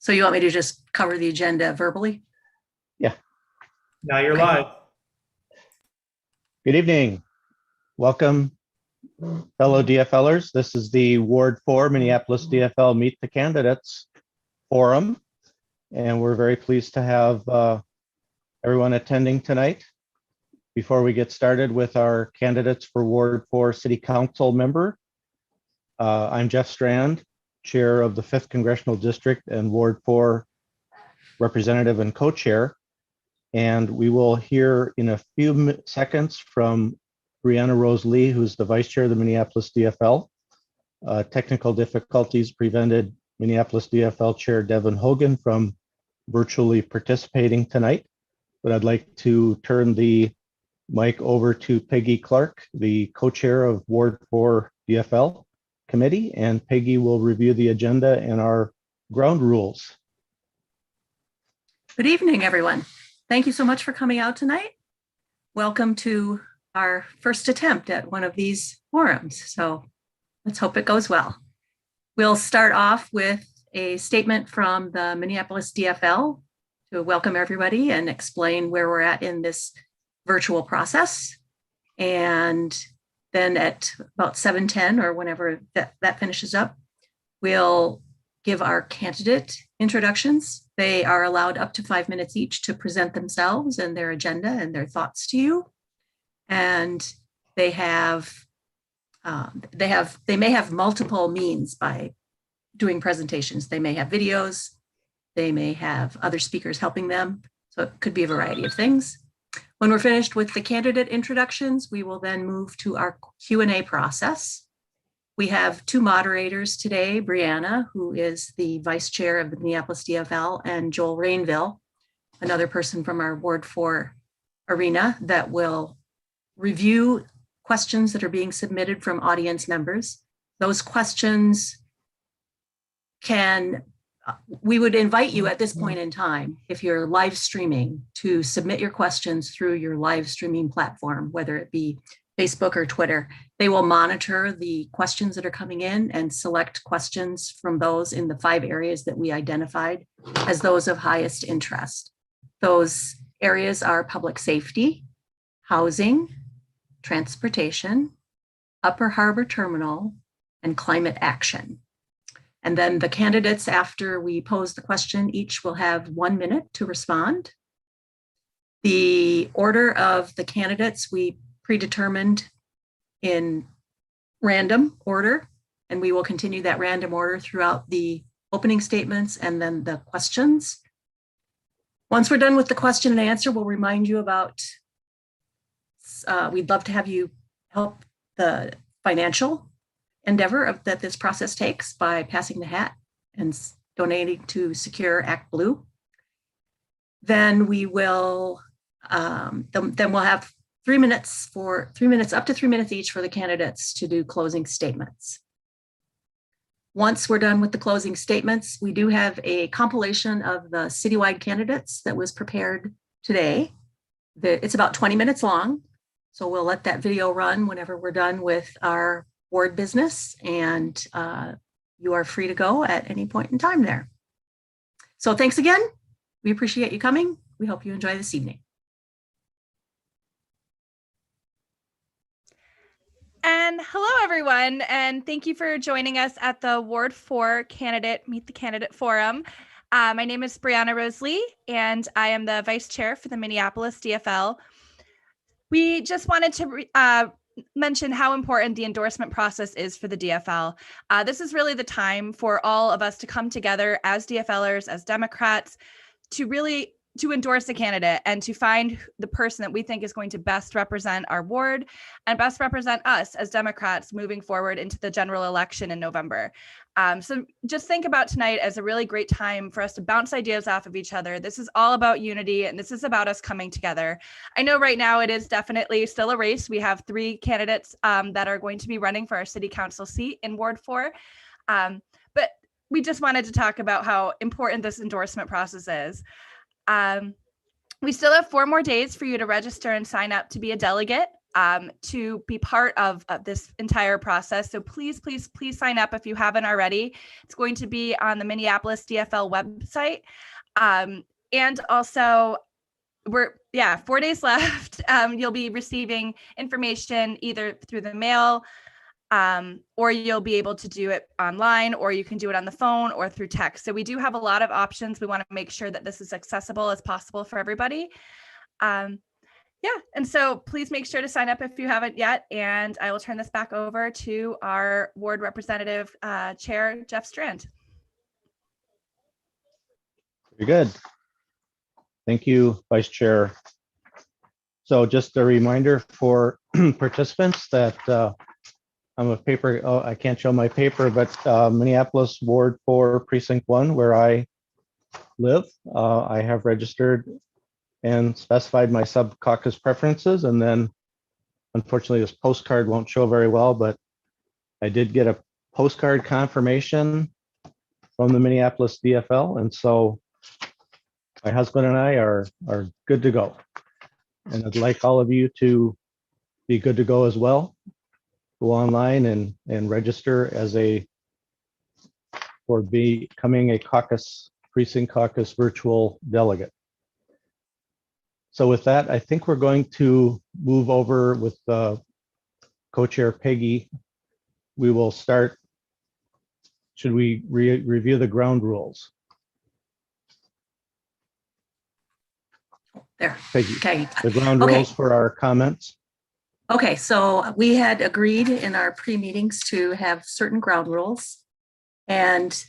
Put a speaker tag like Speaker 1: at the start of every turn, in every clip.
Speaker 1: So you want me to just cover the agenda verbally?
Speaker 2: Yeah.
Speaker 3: Now you're live.
Speaker 2: Good evening. Welcome, fellow DFLers. This is the Ward 4 Minneapolis DFL Meet the Candidates Forum, and we're very pleased to have everyone attending tonight. Before we get started with our candidates for Ward 4 City Council member, I'm Jeff Strand, Chair of the 5th Congressional District and Ward 4 Representative and Co-Chair. And we will hear in a few seconds from Brianna Rose Lee, who's the Vice Chair of the Minneapolis DFL. Technical difficulties prevented Minneapolis DFL Chair Devin Hogan from virtually participating tonight. But I'd like to turn the mic over to Peggy Clark, the Co-Chair of Ward 4 DFL Committee, and Peggy will review the agenda and our ground rules.
Speaker 1: Good evening, everyone. Thank you so much for coming out tonight. Welcome to our first attempt at one of these forums. So let's hope it goes well. We'll start off with a statement from the Minneapolis DFL to welcome everybody and explain where we're at in this virtual process. And then at about 7:10 or whenever that finishes up, we'll give our candidate introductions. They are allowed up to 5 minutes each to present themselves and their agenda and their thoughts to you. And they may have multiple means by doing presentations. They may have videos, they may have other speakers helping them. So it could be a variety of things. When we're finished with the candidate introductions, we will then move to our Q&A process. We have two moderators today, Brianna, who is the Vice Chair of the Minneapolis DFL, and Joel Rainville, another person from our Ward 4 arena that will review questions that are being submitted from audience members. Those questions we would invite you at this point in time, if you're live streaming, to submit your questions through your live streaming platform, whether it be Facebook or Twitter. They will monitor the questions that are coming in and select questions from those in the 5 areas that we identified as those of highest interest. Those areas are public safety, housing, transportation, Upper Harbor Terminal, and climate action. And then the candidates, after we pose the question, each will have 1 minute to respond. The order of the candidates we predetermined in random order, and we will continue that random order throughout the opening statements and then the questions. Once we're done with the question and answer, we'll remind you about, we'd love to have you help the financial endeavor that this process takes by passing the hat and donating to Secure Act Blue. Then we will, then we'll have 3 minutes up to 3 minutes each for the candidates to do closing statements. Once we're done with the closing statements, we do have a compilation of the citywide candidates that was prepared today. It's about 20 minutes long. So we'll let that video run whenever we're done with our ward business, and you are free to go at any point in time there. So thanks again. We appreciate you coming. We hope you enjoy this evening.
Speaker 4: And hello, everyone, and thank you for joining us at the Ward 4 Meet the Candidate Forum. My name is Brianna Rose Lee, and I am the Vice Chair for the Minneapolis DFL. We just wanted to mention how important the endorsement process is for the DFL. This is really the time for all of us to come together as DFLers, as Democrats, to endorse a candidate and to find the person that we think is going to best represent our ward and best represent us as Democrats moving forward into the general election in November. So just think about tonight as a really great time for us to bounce ideas off of each other. This is all about unity, and this is about us coming together. I know right now it is definitely still a race. We have 3 candidates that are going to be running for our city council seat in Ward 4. But we just wanted to talk about how important this endorsement process is. We still have 4 more days for you to register and sign up to be a delegate to be part of this entire process. So please, please, please sign up if you haven't already. It's going to be on the Minneapolis DFL website. And also, 4 days left. You'll be receiving information either through the mail, or you'll be able to do it online, or you can do it on the phone or through text. So we do have a lot of options. We want to make sure that this is accessible as possible for everybody. And so please make sure to sign up if you haven't yet. And I will turn this back over to our ward representative chair, Jeff Strand.
Speaker 2: Very good. Thank you, Vice Chair. So just a reminder for participants that I'm a paper, I can't show my paper, but Minneapolis Ward 4 Precinct 1, where I live, I have registered and specified my sub-caucus preferences. And then unfortunately, this postcard won't show very well, but I did get a postcard confirmation from the Minneapolis DFL. And so my husband and I are good to go. And I'd like all of you to be good to go as well. Go online and register for becoming a precinct caucus virtual delegate. So with that, I think we're going to move over with co-chair Peggy. We will start. Should we review the ground rules?
Speaker 1: There.
Speaker 2: Peggy,
Speaker 1: Okay.
Speaker 2: the ground rules for our comments.
Speaker 1: Okay, so we had agreed in our pre-meetings to have certain ground rules, and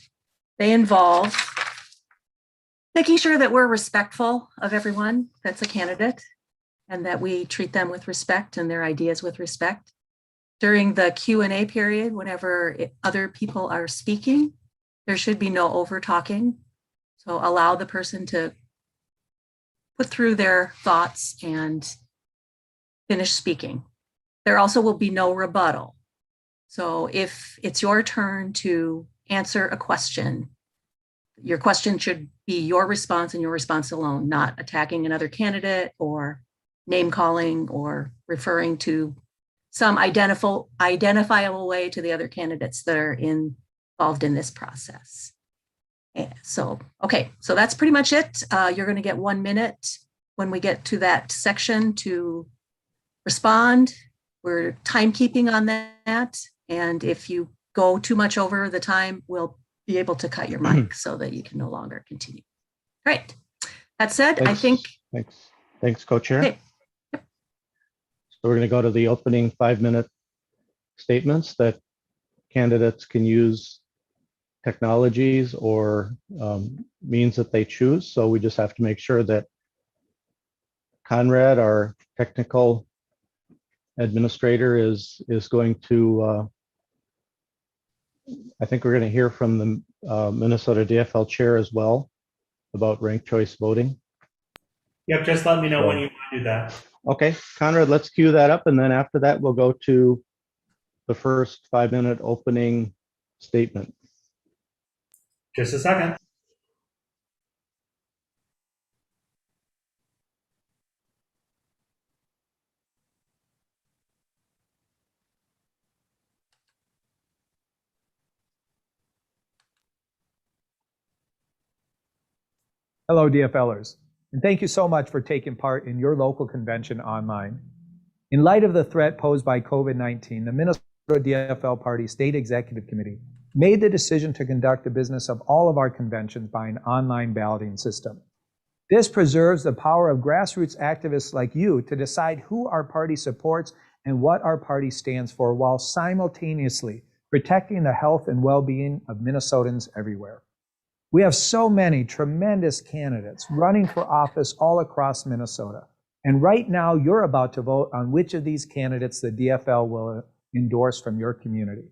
Speaker 1: they involve making sure that we're respectful of everyone that's a candidate and that we treat them with respect and their ideas with respect. During the Q&A period, whenever other people are speaking, there should be no over talking. So allow the person to put through their thoughts and finish speaking. There also will be no rebuttal. So if it's your turn to answer a question, your question should be your response and your response alone, not attacking another candidate or name calling or referring to some identifiable way to the other candidates that are involved in this process. So, okay, so that's pretty much it. You're going to get 1 minute when we get to that section to respond. We're timekeeping on that. And if you go too much over the time, we'll be able to cut your mic so that you can no longer continue. Great. That said,
Speaker 2: Thanks,
Speaker 1: I think.
Speaker 2: Thanks, co-chair.
Speaker 1: Okay.
Speaker 2: So we're going to go to the opening 5-minute statements that candidates can use technologies or means that they choose. So we just have to make sure that Conrad, our technical administrator, is going to, I think we're going to hear from the Minnesota DFL chair as well about ranked choice voting.
Speaker 3: Yep, just let me know when you want to do that.
Speaker 2: Okay, Conrad, let's cue that up. And then after that, we'll go to the first 5-minute opening statement.
Speaker 3: Just a second.
Speaker 5: Hello, DFLers, and thank you so much for taking part in your local convention online. In light of the threat posed by COVID-19, the Minnesota DFL Party State Executive Committee made the decision to conduct the business of all of our conventions by an online balloting system. This preserves the power of grassroots activists like you to decide who our party supports and what our party stands for, while simultaneously protecting the health and well-being of Minnesotans everywhere. We have so many tremendous candidates running for office all across Minnesota. And right now, you're about to vote on which of these candidates the DFL will endorse from your community.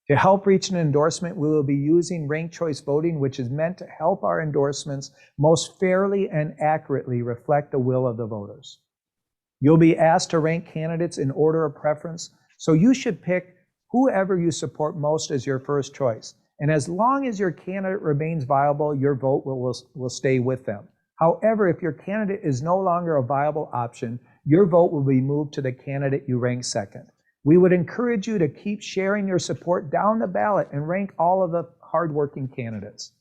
Speaker 5: To help reach an endorsement, we will be using ranked choice voting, which is meant to help our endorsements most fairly and accurately reflect the will of the voters. You'll be asked to rank candidates in order of preference, so you should pick whoever you support most as your first choice. And as long as your candidate remains viable, your vote will stay with them. However, if your candidate is no longer a viable option, your vote will be moved to the candidate you rank second. We would encourage you to keep sharing your support down the ballot and rank all of the hardworking candidates.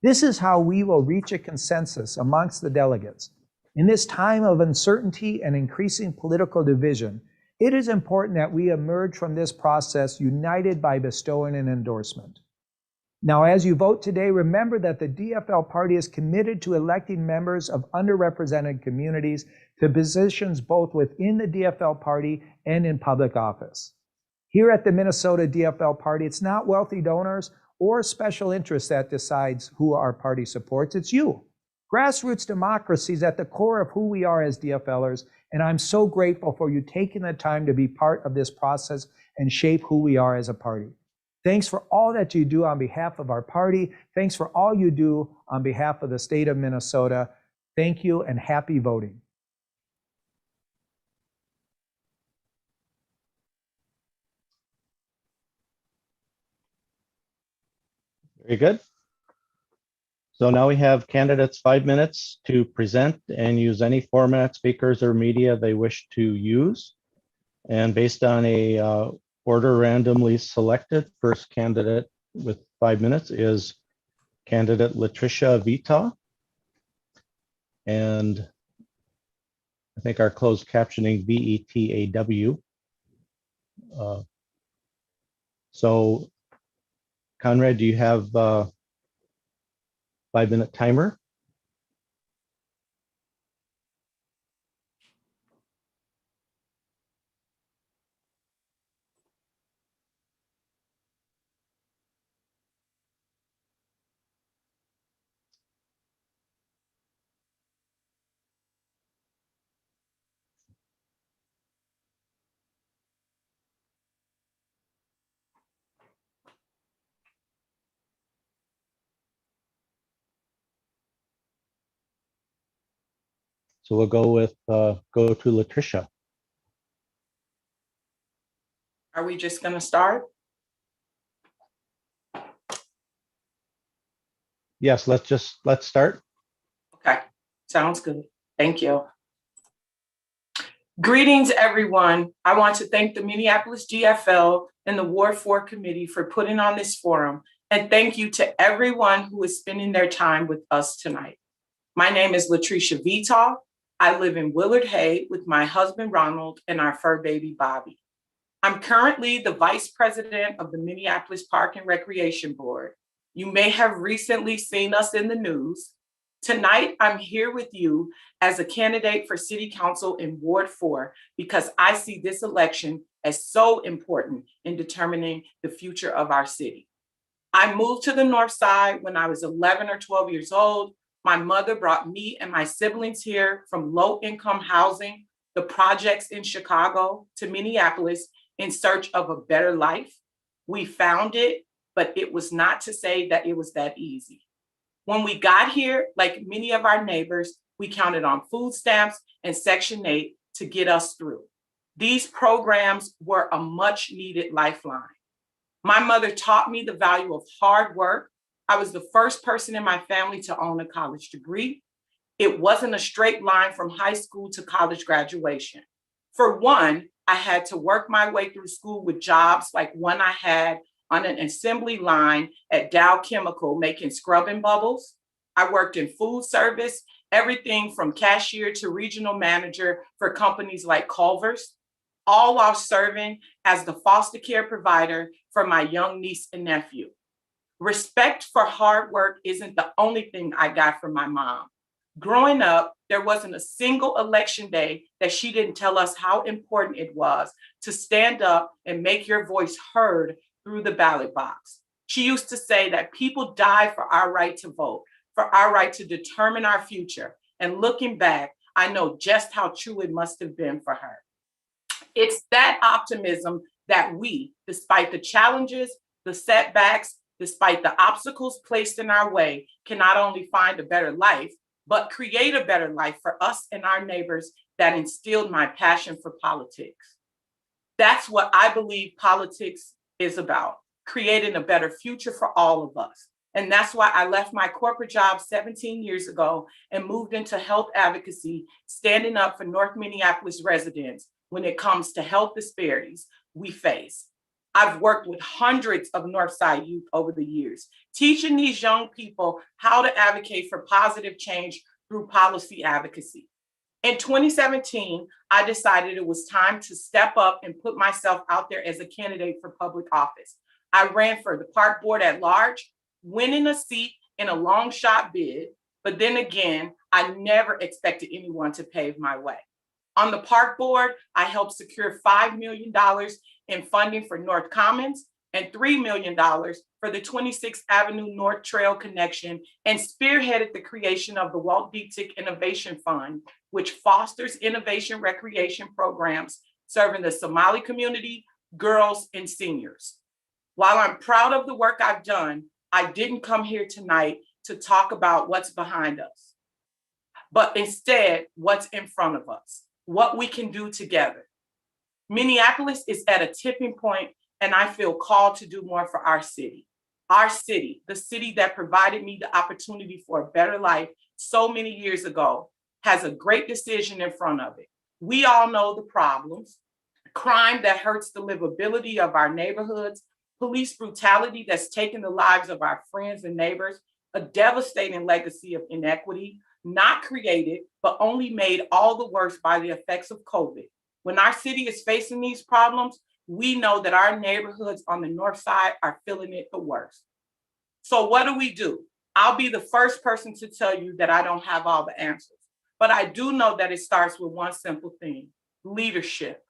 Speaker 5: This is how we will reach a consensus amongst the delegates. In this time of uncertainty and increasing political division, it is important that we emerge from this process united by bestowing an endorsement. Now, as you vote today, remember that the DFL party is committed to electing members of underrepresented communities to positions both within the DFL party and in public office. Here at the Minnesota DFL party, it's not wealthy donors or special interests that decides who our party supports, it's you. Grassroots democracy is at the core of who we are as DFLers, and I'm so grateful for you taking the time to be part of this process and shape who we are as a party. Thanks for all that you do on behalf of our party. Thanks for all you do on behalf of the state of Minnesota. Thank you and happy voting.
Speaker 2: Very good. So now we have candidates 5 minutes to present and use any format, speakers, or media they wish to use. And based on a order randomly selected, first candidate with 5 minutes is candidate Latricia Vita. And I think our closed captioning, VETAW. So Conrad, do you have 5-minute timer? So we'll go with go to Latricia.
Speaker 6: Are we just going to start?
Speaker 2: Yes, let's start.
Speaker 6: Okay, sounds good. Thank you. Greetings, everyone. I want to thank the Minneapolis DFL and the Ward 4 committee for putting on this forum, and thank you to everyone who is spending their time with us tonight. My name is Latricia Vita. I live in Willard Hay with my husband, Ronald, and our fur baby, Bobby. I'm currently the vice president of the Minneapolis Park and Recreation Board. You may have recently seen us in the news. Tonight, I'm here with you as a candidate for City Council in Ward 4 because I see this election as so important in determining the future of our city. I moved to the North Side when I was 11 or 12 years old. My mother brought me and my siblings here from low-income housing, the projects in Chicago, to Minneapolis in search of a better life. We found it, but it was not to say that it was that easy. When we got here, like many of our neighbors, we counted on food stamps and Section 8 to get us through. These programs were a much-needed lifeline. My mother taught me the value of hard work. I was the first person in my family to own a college degree. It wasn't a straight line from high school to college graduation. For one, I had to work my way through school with jobs like one I had on an assembly line at Dow Chemical making scrubbing bubbles. I worked in food service, everything from cashier to regional manager for companies like Culver's, all while serving as the foster care provider for my young niece and nephew. Respect for hard work isn't the only thing I got from my mom. Growing up, there wasn't a single election day that she didn't tell us how important it was to stand up and make your voice heard through the ballot box. She used to say that people die for our right to vote, for our right to determine our future. And looking back, I know just how true it must have been for her. It's that optimism that we, despite the challenges, the setbacks, despite the obstacles placed in our way, can not only find a better life, but create a better life for us and our neighbors that instilled my passion for politics. That's what I believe politics is about, creating a better future for all of us. And that's why I left my corporate job 17 years ago and moved into health advocacy, standing up for North Minneapolis residents when it comes to health disparities we face. I've worked with hundreds of Northside youth over the years, teaching these young people how to advocate for positive change through policy advocacy. In 2017, I decided it was time to step up and put myself out there as a candidate for public office. I ran for the park board at large, winning a seat in a long shot bid, but then again, I never expected anyone to pave my way. On the park board, I helped secure $5 million in funding for North Commons and $3 million for the 26th Avenue North Trail connection, and spearheaded the creation of the Walt Dietrich Innovation Fund, which fosters innovation recreation programs serving the Somali community, girls, and seniors. While I'm proud of the work I've done, I didn't come here tonight to talk about what's behind us, but instead what's in front of us, what we can do together. Minneapolis is at a tipping point, and I feel called to do more for our city. Our city, the city that provided me the opportunity for a better life so many years ago, has a great decision in front of it. We all know the problems: crime that hurts the livability of our neighborhoods, police brutality that's taken the lives of our friends and neighbors, a devastating legacy of inequity, not created, but only made all the worse by the effects of COVID. When our city is facing these problems, we know that our neighborhoods on the north side are feeling it the worst. So what do? I'll be the first person to tell you that I don't have all the answers, but I do know that it starts with one simple thing: leadership.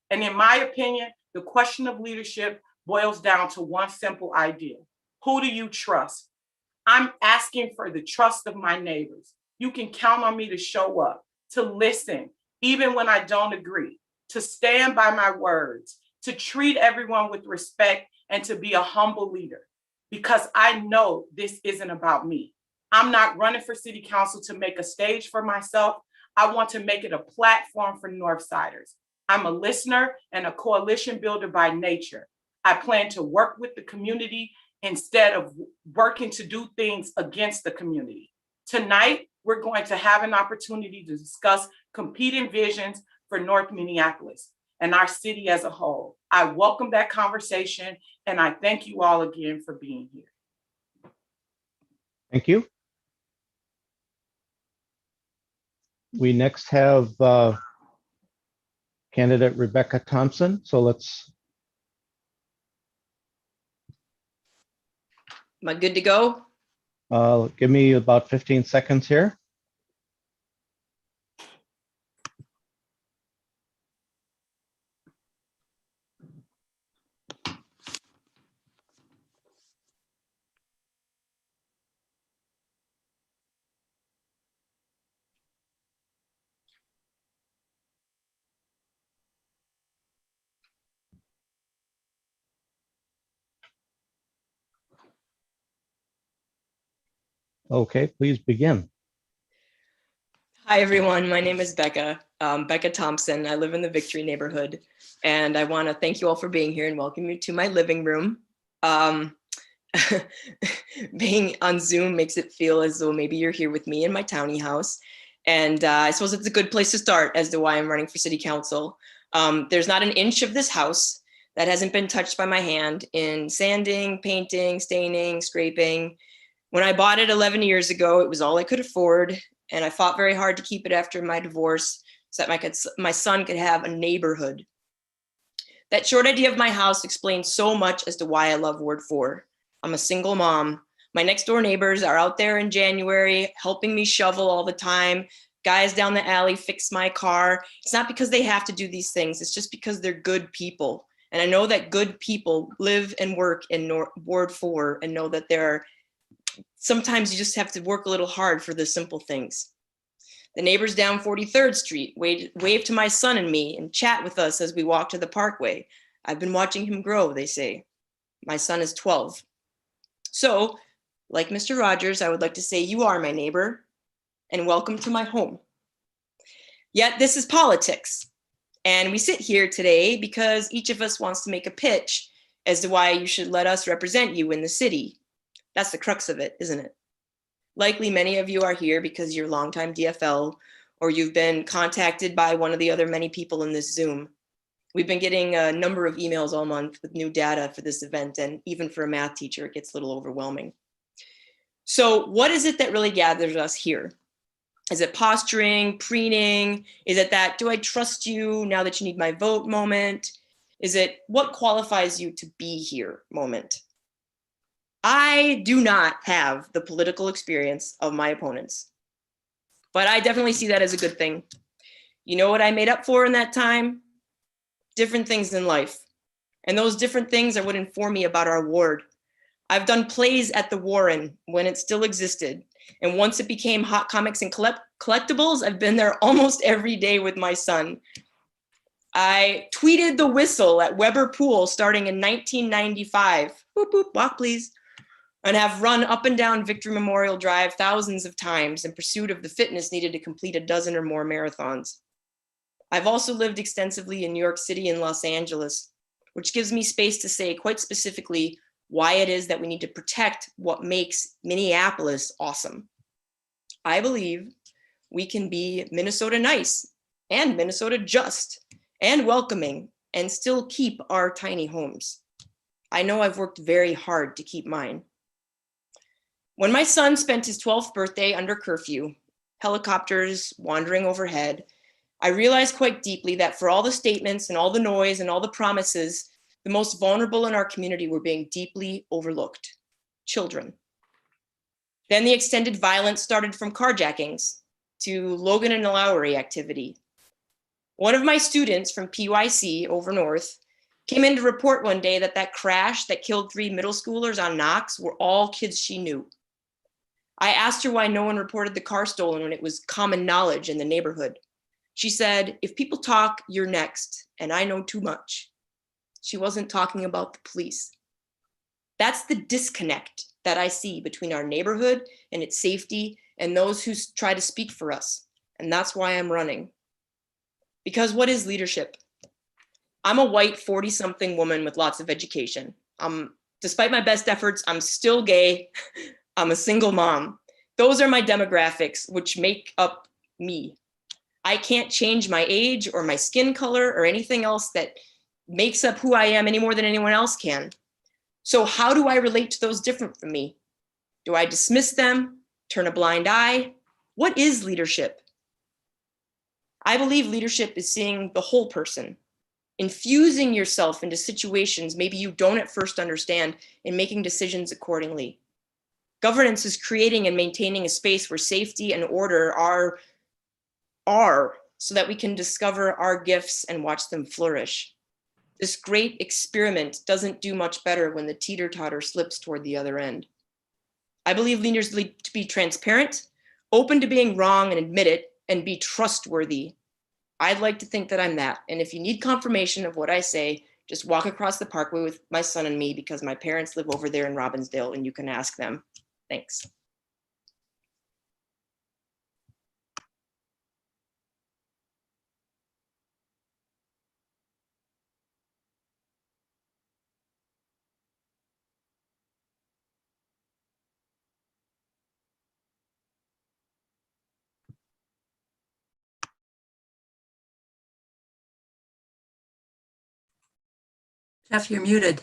Speaker 6: And in my opinion, the question of leadership boils down to one simple idea: who do you trust? I'm asking for the trust of my neighbors. You can count on me to show up, to listen, even when I don't agree, to stand by my words, to treat everyone with respect, and to be a humble leader. Because I know this isn't about me. I'm not running for city council to make a stage for myself. I want to make it a platform for Northsiders. I'm a listener and a coalition builder by nature. I plan to work with the community instead of working to do things against the community. Tonight, we're going to have an opportunity to discuss competing visions for North Minneapolis and our city as a whole. I welcome that conversation, and I thank you all again for being here.
Speaker 2: Thank you. We next have candidate Becca Thompson. So let's.
Speaker 7: Am I good to go?
Speaker 2: Give me about 15 seconds here. Okay, please begin.
Speaker 7: Hi, everyone. My name is Becca, Becca Thompson. I live in the Victory neighborhood, and I want to thank you all for being here and welcome you to my living room. Being on Zoom makes it feel as though maybe you're here with me in my tiny house. And I suppose it's a good place to start as to why I'm running for city council. There's not an inch of this house that hasn't been touched by my hand in sanding, painting, staining, scraping. When I bought it 11 years ago, it was all I could afford. And I fought very hard to keep it after my divorce so that my son could have a neighborhood. That short idea of my house explains so much as to why I love Ward 4. I'm a single mom. My next door neighbors are out there in January helping me shovel all the time. Guys down the alley fix my car. It's not because they have to do these things. It's just because they're good people. And I know that good people live and work in Ward 4 and know that sometimes you just have to work a little hard for the simple things. The neighbors down 43rd Street wave to my son and me and chat with us as we walk to the parkway. I've been watching him grow, they say. My son is 12. So, like Mr. Rogers, I would like to say you are my neighbor and welcome to my home. Yet this is politics. And we sit here today because each of us wants to make a pitch as to why you should let us represent you in the city. That's the crux of it, isn't it? Likely many of you are here because you're longtime DFL, or you've been contacted by one of the other many people in this Zoom. We've been getting a number of emails all month with new data for this event, and even for a math teacher, it gets a little overwhelming. So what is it that really gathers us here? Is it posturing, preening? Is it that, do I trust you now that you need my vote moment? Is it what qualifies you to be here moment? I do not have the political experience of my opponents, but I definitely see that as a good thing. You know what I made up for in that time? Different things in life. And those different things are what inform me about our ward. I've done plays at the Warren when it still existed. And once it became hot comics and collectibles, I've been there almost every day with my son. I tweeted the whistle at Weber Pool starting in 1995. Boop, boop, walk please. And have run up and down Victory Memorial Drive thousands of times in pursuit of the fitness needed to complete a dozen or more marathons. I've also lived extensively in New York City and Los Angeles, which gives me space to say quite specifically why it is that we need to protect what makes Minneapolis awesome. I believe we can be Minnesota nice and Minnesota just and welcoming and still keep our tiny homes. I know I've worked very hard to keep mine. When my son spent his 12th birthday under curfew, helicopters wandering overhead, I realized quite deeply that for all the statements and all the noise and all the promises, the most vulnerable in our community were being deeply overlooked: children. Then the extended violence started from carjackings to Logan and Lowry activity. One of my students from PYC over north came in to report one day that that crash that killed 3 middle schoolers on Knox were all kids she knew. I asked her why no one reported the car stolen when it was common knowledge in the neighborhood. She said, if people talk, you're next, and I know too much. She wasn't talking about the police. That's the disconnect that I see between our neighborhood and its safety and those who try to speak for us. And that's why I'm running. Because what is leadership? I'm a white 40-something woman with lots of education. Despite my best efforts, I'm still gay. I'm a single mom. Those are my demographics, which make up me. I can't change my age or my skin color or anything else that makes up who I am any more than anyone else can. So how do I relate to those different from me? Do I dismiss them, turn a blind eye? What is leadership? I believe leadership is seeing the whole person, infusing yourself into situations maybe you don't at first understand and making decisions accordingly. Governance is creating and maintaining a space where safety and order are so that we can discover our gifts and watch them flourish. This great experiment doesn't do much better when the teeter-totter slips toward the other end. I believe leaders need to be transparent, open to being wrong and admit it, and be trustworthy. I'd like to think that I'm that. And if you need confirmation of what I say, just walk across the parkway with my son and me, because my parents live over there in Robbinsdale and you can ask them. Thanks.
Speaker 1: Jeff, you're muted.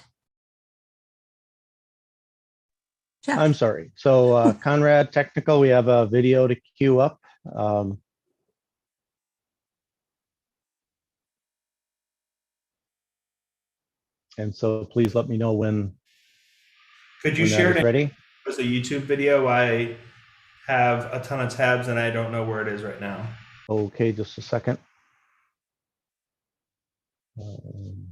Speaker 1: Jeff.
Speaker 2: I'm sorry. So Conrad, technical, we have a video to queue up. And so please let me know when
Speaker 3: Could you
Speaker 2: that
Speaker 3: share
Speaker 2: is
Speaker 3: it
Speaker 2: ready.
Speaker 3: as a YouTube video? I have a ton of tabs and I don't know where it is right now.
Speaker 2: Okay, just a second. Um,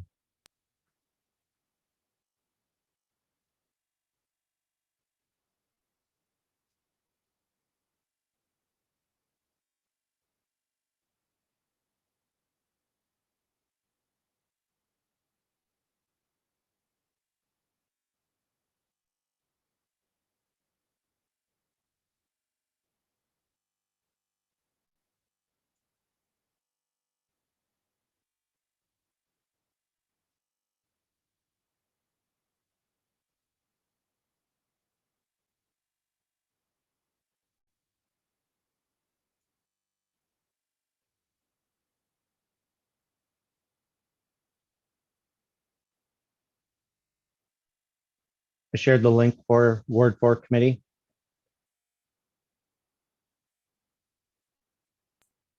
Speaker 2: I shared the link for Ward 4 committee.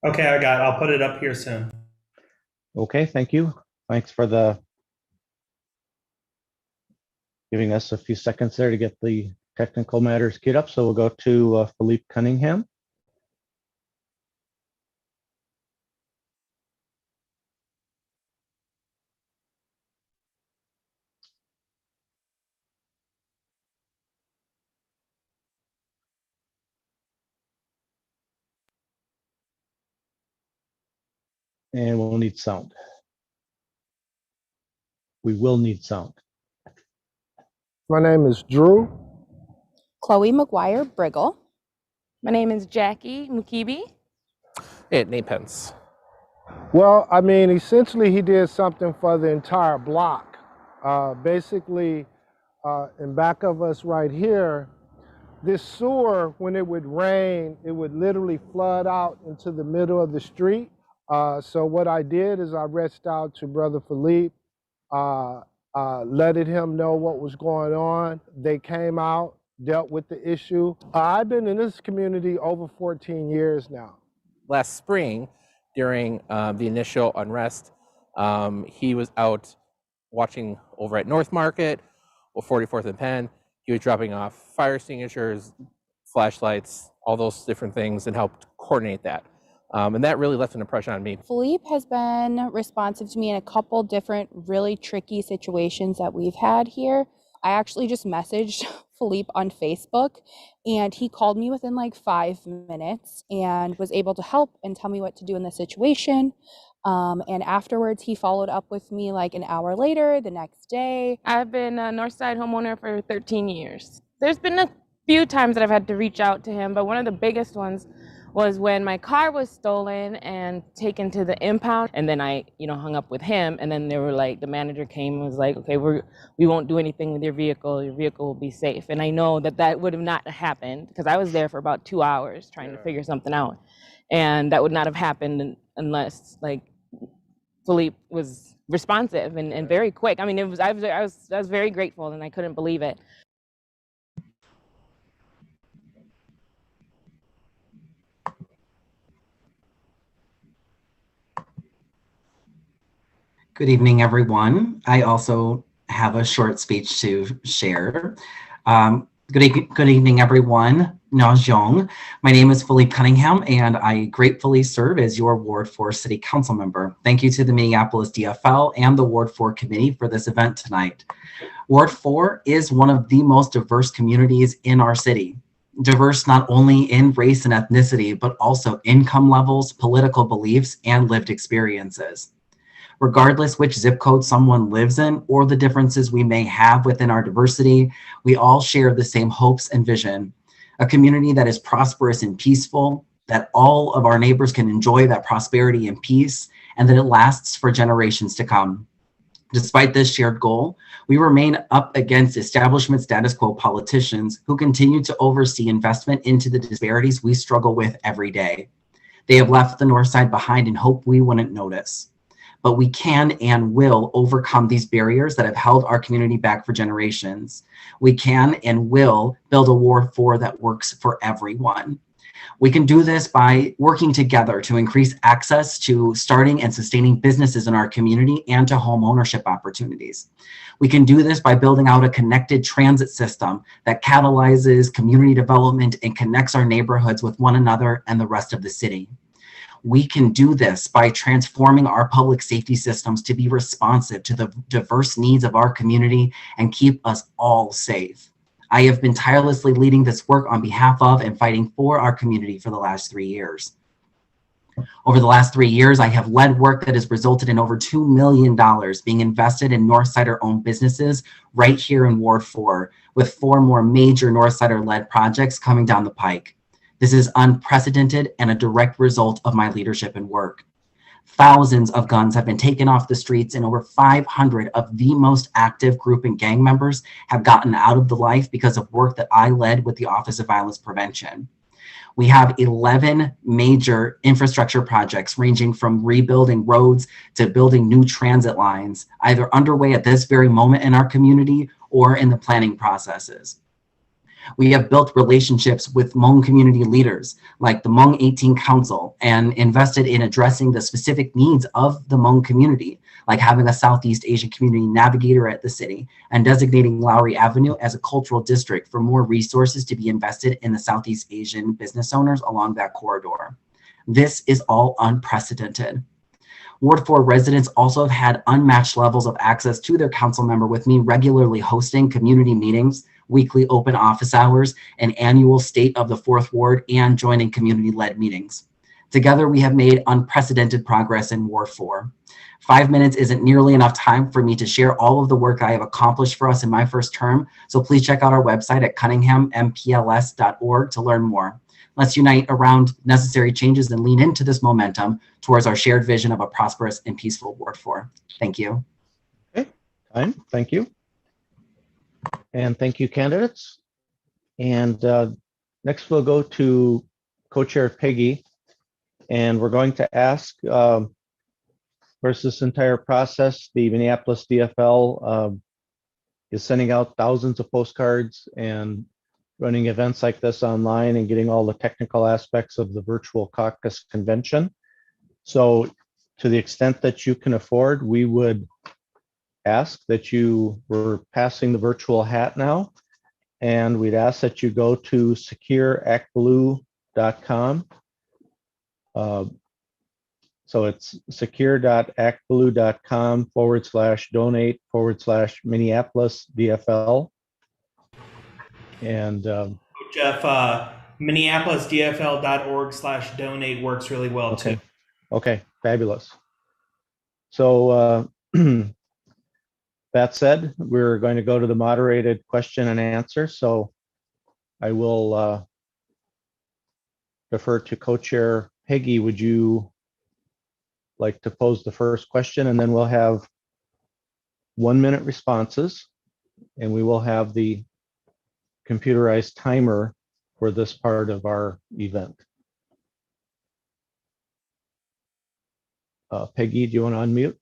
Speaker 3: Okay, I'll put it up here soon.
Speaker 2: Okay, thank you. Thanks for giving us a few seconds there to get the technical matters queued up. So we'll go to Philippe Cunningham. And we'll need sound. We will need sound.
Speaker 8: My name is Drew.
Speaker 9: Chloe McGuire Briggle.
Speaker 10: My name is Jackie Mukibi.
Speaker 11: Hey, Nate Pence.
Speaker 8: Well, I mean, essentially he did something for the entire block. Basically, in back of us right here, this sewer, when it would rain, it would literally flood out into the middle of the street. So what I did is I reached out to Brother Philippe, letting him know what was going on. They came out, dealt with the issue. I've been in this community over 14 years now.
Speaker 11: Last spring, during the initial unrest, he was out watching over at North Market or 44th and Penn. He was dropping off fire extinguishers, flashlights, all those different things, and helped coordinate that. And that really left an impression on me.
Speaker 9: Philippe has been responsive to me in a couple different really tricky situations that we've had here. I actually just messaged Philippe on Facebook, and he called me within like 5 minutes and was able to help and tell me what to do in the situation. And afterwards, he followed up with me like an hour later, the next day.
Speaker 10: I've been a Northside homeowner for 13 years. There's been a few times that I've had to reach out to him, but one of the biggest ones was when my car was stolen and taken to the impound, and then I, hung up with him, and then they were like, the manager came and was like, okay, we won't do anything with your vehicle will be safe. And I know that would have not happened because I was there for about 2 hours trying to figure something out, and that would not have happened unless like Philippe was responsive and very quick. I mean, I was very grateful, and I couldn't believe it.
Speaker 12: Good evening, everyone. I also have a short speech to share. Good evening, everyone. Najong. My name is Philippe Cunningham, and I gratefully serve as your Ward 4 City Council member. Thank you to the Minneapolis DFL and the Ward 4 Committee for this event tonight. Ward 4 is one of the most diverse communities in our city. Diverse not only in race and ethnicity, but also income levels, political beliefs, and lived experiences. Regardless which zip code someone lives in or the differences we may have within our diversity, we all share the same hopes and vision. A community that is prosperous and peaceful, that all of our neighbors can enjoy that prosperity and peace, and that it lasts for generations to come. Despite this shared goal, we remain up against establishment status quo politicians who continue to oversee investment into the disparities we struggle with every day. They have left the North Side behind in hope we wouldn't notice. But we can and will overcome these barriers that have held our community back for generations. We can and will build a Ward 4 that works for everyone. We can do this by working together to increase access to starting and sustaining businesses in our community and to home ownership opportunities. We can do this by building out a connected transit system that catalyzes community development and connects our neighborhoods with one another and the rest of the city. We can do this by transforming our public safety systems to be responsive to the diverse needs of our community and keep us all safe. I have been tirelessly leading this work on behalf of and fighting for our community for the last 3 years. Over the last 3 years, I have led work that has resulted in over $2 million being invested in Northsider-owned businesses right here in Ward 4, with 4 more major Northsider-led projects coming down the pike. This is unprecedented and a direct result of my leadership and work. Thousands of guns have been taken off the streets, and over 500 of the most active group and gang members have gotten out of the life because of work that I led with the Office of Violence Prevention. We have 11 major infrastructure projects ranging from rebuilding roads to building new transit lines, either underway at this very moment in our community or in the planning processes. We have built relationships with Hmong community leaders like the Hmong 18 Council and invested in addressing the specific needs of the Hmong community, like having a Southeast Asian community navigator at the city and designating Lowry Avenue as a cultural district for more resources to be invested in the Southeast Asian business owners along that corridor. This is all unprecedented. Ward 4 residents also have had unmatched levels of access to their council member, with me regularly hosting community meetings, weekly open office hours, and annual State of the Fourth Ward and joining community-led meetings. Together, we have made unprecedented progress in Ward 4. 5 minutes isn't nearly enough time for me to share all of the work I have accomplished for us in my first term, so please check out our website at cunninghammpls.org to learn more. Let's unite around necessary changes and lean into this momentum towards our shared vision of a prosperous and peaceful Ward 4. Thank you.
Speaker 2: Okay, fine, thank you. And thank you, candidates. And next we'll go to Co-Chair Peggy, and we're going to ask, first, this entire process, the Minneapolis DFL is sending out thousands of postcards and running events like this online and getting all the technical aspects of the virtual caucus convention. So to the extent that you can afford, we would ask that we're passing the virtual hat now, and we'd ask that you go to secureactblue.com. So it's secure.actblue.com/donate/Minneapolis DFL. And
Speaker 3: Jeff, MinneapolisDFL.org/donate works really well
Speaker 2: okay.
Speaker 3: too.
Speaker 2: Okay, fabulous. So that said, we're going to go to the moderated question and answer. So I will defer to Co-Chair Peggy. Would you like to pose the first question? And then we'll have 1 minute responses, and we will have the computerized timer for this part of our event. Peggy, do you want to unmute?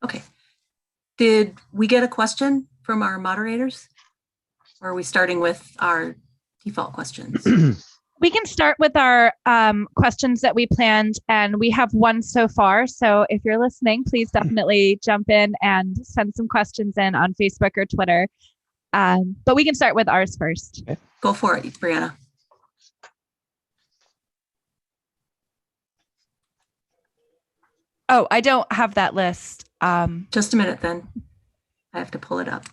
Speaker 1: Okay. Did we get a question from our moderators? Or are we starting with our default questions?
Speaker 4: We can start with our questions that we planned, and we have one so far. So if you're listening, please definitely jump in and send some questions in on Facebook or Twitter. But we can start with ours first.
Speaker 1: Okay. Go for it, Brianna.
Speaker 4: Oh, I don't have that list.
Speaker 1: Just a minute then. I have to pull it up.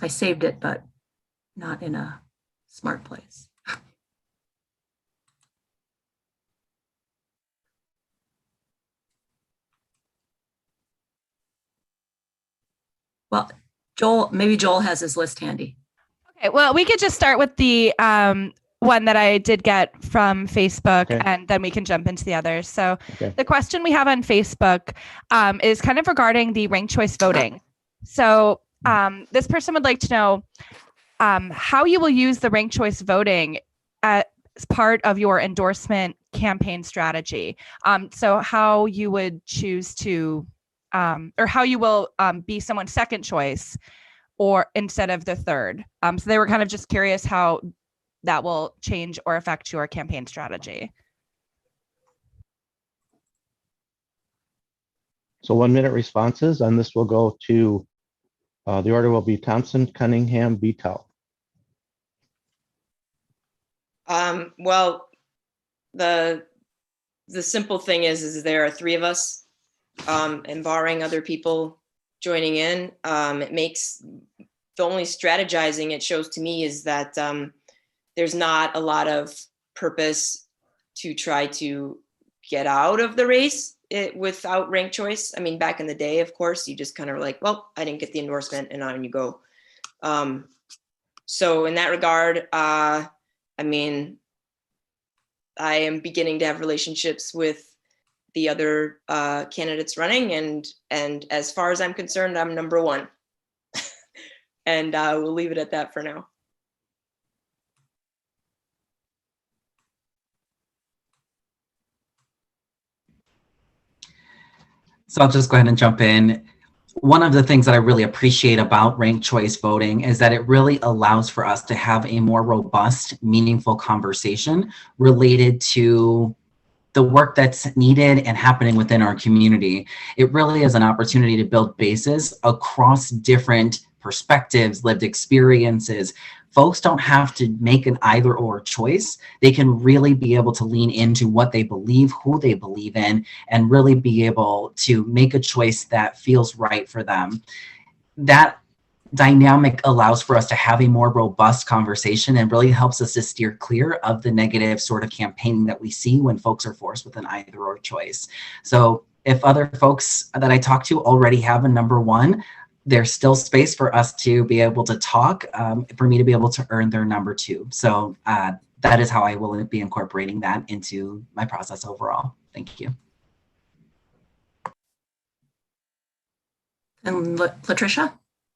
Speaker 1: I saved it, but not in a smart place. Well, maybe Joel has his list handy.
Speaker 4: Okay, well, we could just start with the one that I did get from Facebook, okay, and then we can jump into the others. So the question we have on Facebook is kind of regarding the ranked choice voting. So this person would like to know how you will use the ranked choice voting as part of your endorsement campaign strategy. So how you would choose to, or how you will be someone's second choice or instead of the third. So they were kind of just curious how that will change or affect your campaign strategy.
Speaker 2: So 1 minute responses, and this will go to, the order will be Thompson, Cunningham, Beatow.
Speaker 7: Well, the simple thing is there are three of us, and barring other people joining in, it makes the only strategizing it shows to me is that there's not a lot of purpose to try to get out of the race without ranked choice. I mean, back in the day, of course, you just kind of like, well, I didn't get the endorsement, and on you go. So in that regard, I mean, I am beginning to have relationships with the other candidates running, and as far as I'm concerned, I'm number one. And we'll leave it at that for now.
Speaker 12: So I'll just go ahead and jump in. One of the things that I really appreciate about ranked choice voting is that it really allows for us to have a more robust, meaningful conversation related to the work that's needed and happening within our community. It really is an opportunity to build bases across different perspectives, lived experiences. Folks don't have to make an either or choice. They can really be able to lean into what they believe, who they believe in, and really be able to make a choice that feels right for them. That dynamic allows for us to have a more robust conversation and really helps us to steer clear of the negative sort of campaigning that we see when folks are forced with an either or choice. So if other folks that I talk to already have a number one, there's still space for us to be able to talk, for me to be able to earn their number two. So that is how I will be incorporating that into my process overall. Thank you.
Speaker 1: And Latricia?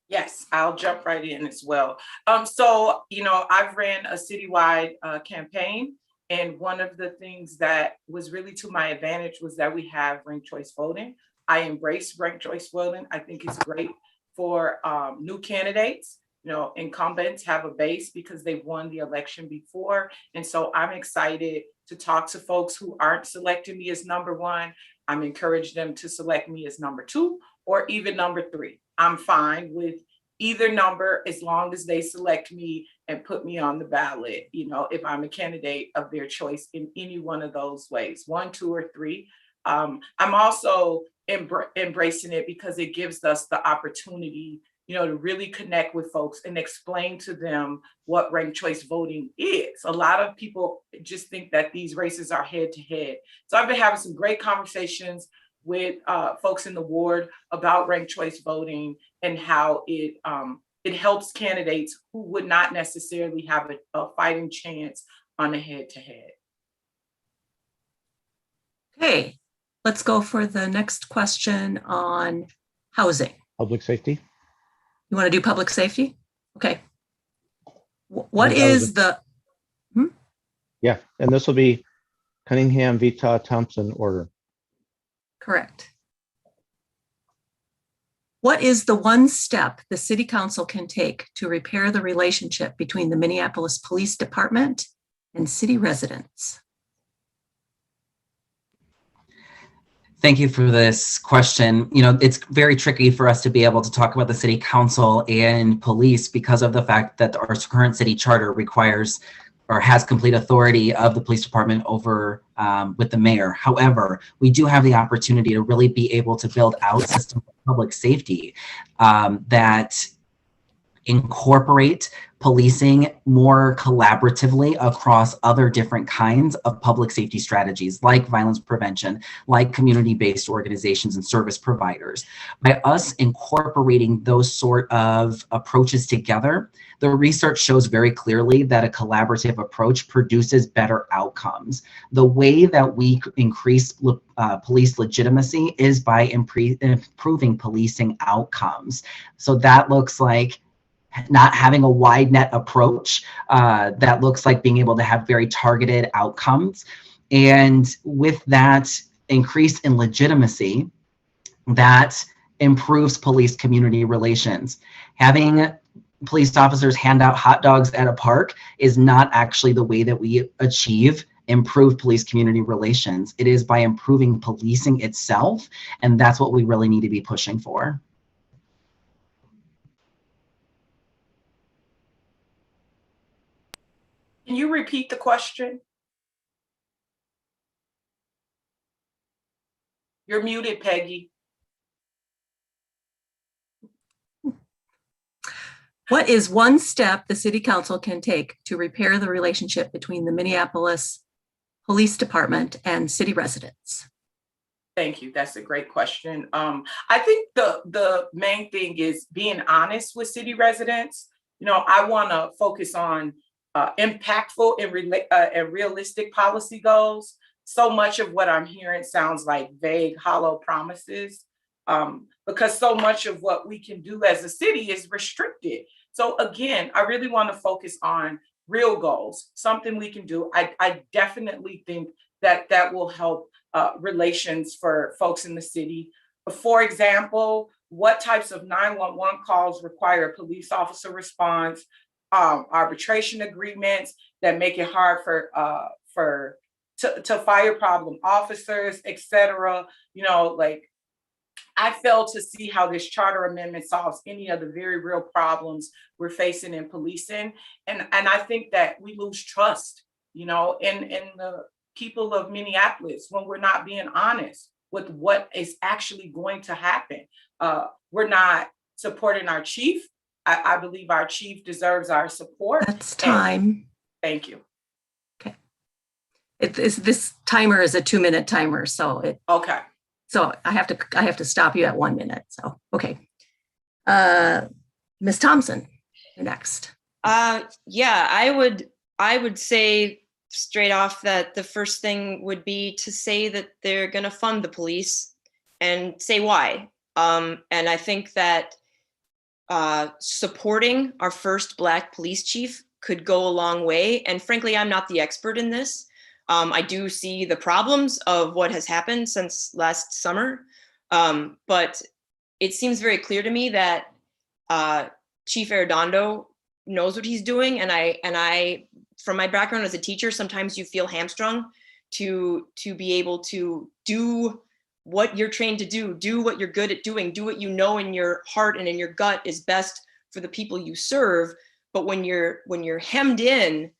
Speaker 6: Yes, I'll jump right in as well. So, I've ran a citywide campaign, and one of the things that was really to my advantage was that we have ranked choice voting. I embrace ranked choice voting. I think it's great for new candidates. Incumbents have a base because they've won the election before. And so I'm excited to talk to folks who aren't selecting me as number one. I'm encouraging them to select me as number two or even number three. I'm fine with either number as long as they select me and put me on the ballot, if I'm a candidate of their choice in any one of those ways, 1, 2, or 3. I'm also embracing it because it gives us the opportunity, to really connect with folks and explain to them what ranked choice voting is. A lot of people just think that these races are head to head. So I've been having some great conversations with folks in the ward about ranked choice voting and how it helps candidates who would not necessarily have a fighting chance on a head-to-head.
Speaker 1: Okay, let's go for the next question on housing.
Speaker 2: Public safety.
Speaker 1: You want to do public safety? Okay. What is the?
Speaker 2: Yeah, and this will be Cunningham, Vita, Thompson order.
Speaker 1: Correct. What is the one step the city council can take to repair the relationship between the Minneapolis Police Department and city residents?
Speaker 12: Thank you for this question. It's very tricky for us to be able to talk about the city council and police because of the fact that our current city charter requires or has complete authority of the police department over with the mayor. However, we do have the opportunity to really be able to build out systems of public safety that incorporate policing more collaboratively across other different kinds of public safety strategies like violence prevention, like community-based organizations and service providers. By us incorporating those sort of approaches together, the research shows very clearly that a collaborative approach produces better outcomes. The way that we increase police legitimacy is by improving policing outcomes. So that looks like not having a wide net approach, that looks like being able to have very targeted outcomes. And with that increase in legitimacy, that improves police community relations. Having police officers hand out hot dogs at a park is not actually the way that we achieve improved police community relations. It is by improving policing itself, and that's what we really need to be pushing for.
Speaker 6: Can you repeat the question? You're muted, Peggy.
Speaker 1: What is one step the city council can take to repair the relationship between the Minneapolis Police Department and city residents?
Speaker 6: Thank you. That's a great question. I think the main thing is being honest with city residents. I want to focus on impactful and realistic policy goals. So much of what I'm hearing sounds like vague, hollow promises, because so much of what we can do as a city is restricted. So again, I really want to focus on real goals, something we can do. I definitely think that that will help relations for folks in the city. For example, what types of 911 calls require a police officer response, arbitration agreements that make it hard to fire problem officers, etc. You know, like, I fail to see how this charter amendment solves any of the very real problems we're facing in policing. And I think that we lose trust, you know, in the people of Minneapolis when we're not being honest with what is actually going to happen. We're not supporting our chief. I believe our chief deserves our support.
Speaker 1: That's time.
Speaker 6: Thank you.
Speaker 1: Okay. This timer is a 2-minute timer, so
Speaker 6: okay.
Speaker 1: So I have to stop you at 1 minute. So okay, Ms. Thompson, you're next.
Speaker 7: Yeah, I would say straight off that the first thing would be to say that they're going to fund the police and say why. And I think that supporting our first Black police chief could go a long way. And frankly, I'm not the expert in this. I do see the problems of what has happened since last summer, but it seems very clear to me that Chief Arredondo knows what he's doing, and I, from my background as a teacher, sometimes you feel hamstrung to be able to do what you're trained to do what you're good at doing, do what you know in your heart and in your gut is best for the people you serve. But when you're hemmed in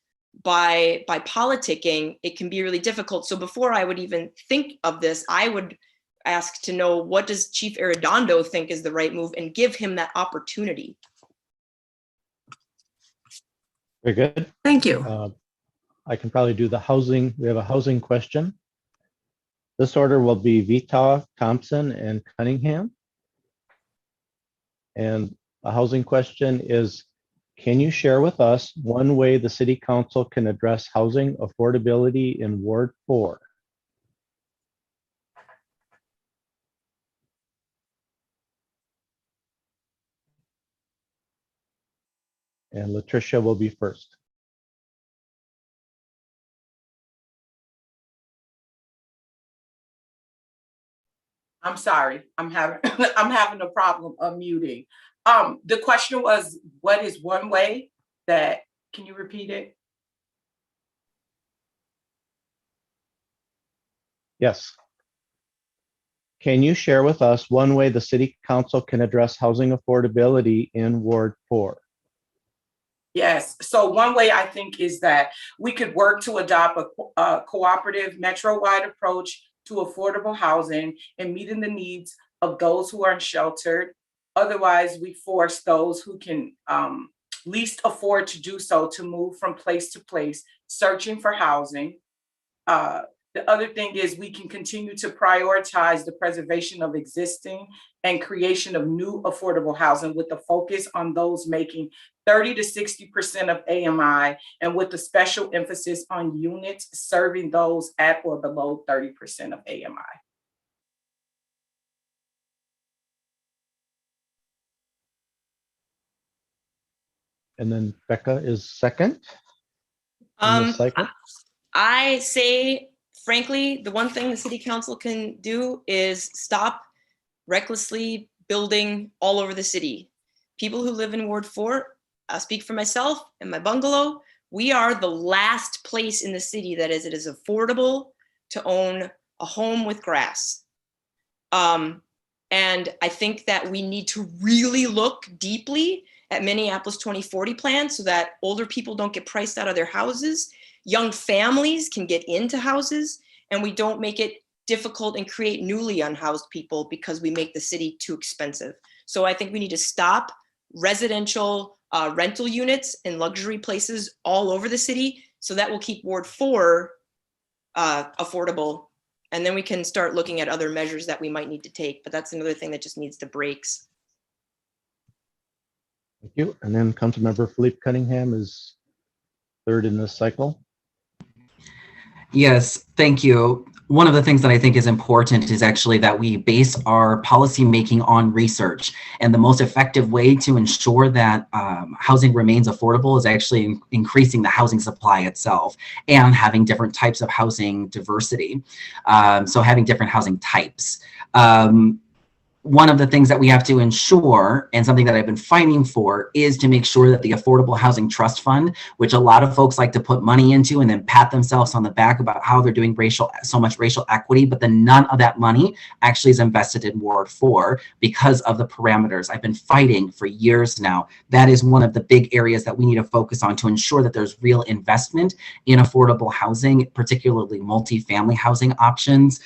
Speaker 7: by politicking, it can be really difficult. So before I would even think of this, I would ask to know, what does Chief Arredondo think is the right move, and give him that opportunity.
Speaker 2: Very good.
Speaker 1: Thank you.
Speaker 2: I can probably do the housing. We have a housing question. This order will be Vita, Thompson, and Cunningham. And the housing question is, can you share with us one way the City Council can address housing affordability in Ward 4? And Latricia will be first.
Speaker 6: I'm sorry, I'm having a problem unmuting. The question was, what is one way that, can you repeat it?
Speaker 2: Yes. Can you share with us one way the City Council can address housing affordability in Ward 4?
Speaker 6: Yes, so one way I think is that we could work to adopt a cooperative metro-wide approach to affordable housing and meeting the needs of those who are unsheltered. Otherwise, we force those who can least afford to do so to move from place to place, searching for housing. The other thing is we can continue to prioritize the preservation of existing and creation of new affordable housing with the focus on those making 30 to 60% of AMI, and with a special emphasis on units serving those at or below 30% of AMI.
Speaker 2: And then Becca is second.
Speaker 7: I say, frankly, the one thing the City Council can do is stop recklessly building all over the city. People who live in Ward 4, I'll speak for myself and my bungalow, we are the last place in the city that it is affordable to own a home with grass. And I think that we need to really look deeply at Minneapolis 2040 plan so that older people don't get priced out of their houses, young families can get into houses, and we don't make it difficult and create newly unhoused people because we make the city too expensive. So I think we need to stop residential rental units in luxury places all over the city, so that will keep Ward 4 affordable. And then we can start looking at other measures that we might need to take, but that's another thing that just needs the brakes.
Speaker 2: Thank you. And then Councilmember Philippe Cunningham is third in this cycle.
Speaker 12: Yes, thank you. one of the things that I think is important is actually that we base our policy making on research. And the most effective way to ensure that housing remains affordable is actually increasing the housing supply itself and having different types of housing diversity. So having different housing types. One of the things that we have to ensure, and something that I've been fighting for, is to make sure that the Affordable Housing Trust Fund, which a lot of folks like to put money into and then pat themselves on the back about how they're doing so much racial equity, but then none of that money actually is invested in Ward 4 because of the parameters. I've been fighting for years now. That is one of the big areas that we need to focus on to ensure that there's real investment in affordable housing, particularly multifamily housing options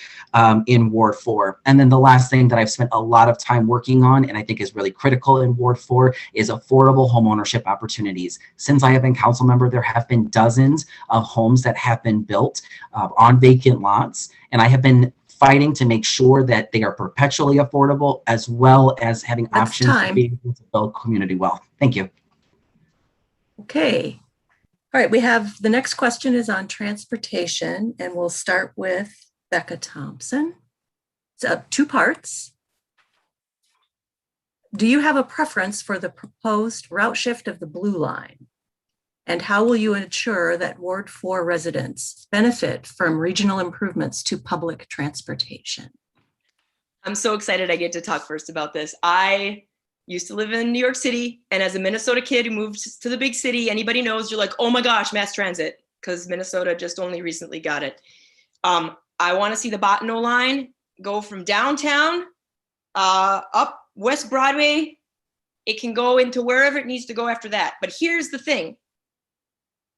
Speaker 12: in Ward 4. And then the last thing that I've spent a lot of time working on, and I think is really critical in Ward 4, is affordable homeownership opportunities. Since I have been council member, there have been dozens of homes that have been built on vacant lots, and I have been fighting to make sure that they are perpetually affordable, as well as having options to be able to build community wealth. Thank you.
Speaker 1: Okay. All right, we have the next question is on transportation, and we'll start with Becca Thompson. So 2 parts. Do you have a preference for the proposed route shift of the Blue Line? And how will you ensure that Ward 4 residents benefit from regional improvements to public transportation?
Speaker 7: I'm so excited I get to talk first about this. I used to live in New York City, and as a Minnesota kid who moved to the big city, anybody knows, you're like, oh my gosh, mass transit, because Minnesota just only recently got it. I want to see the Bottineau line go from downtown up West Broadway. It can go into wherever it needs to go after that. But here's the thing,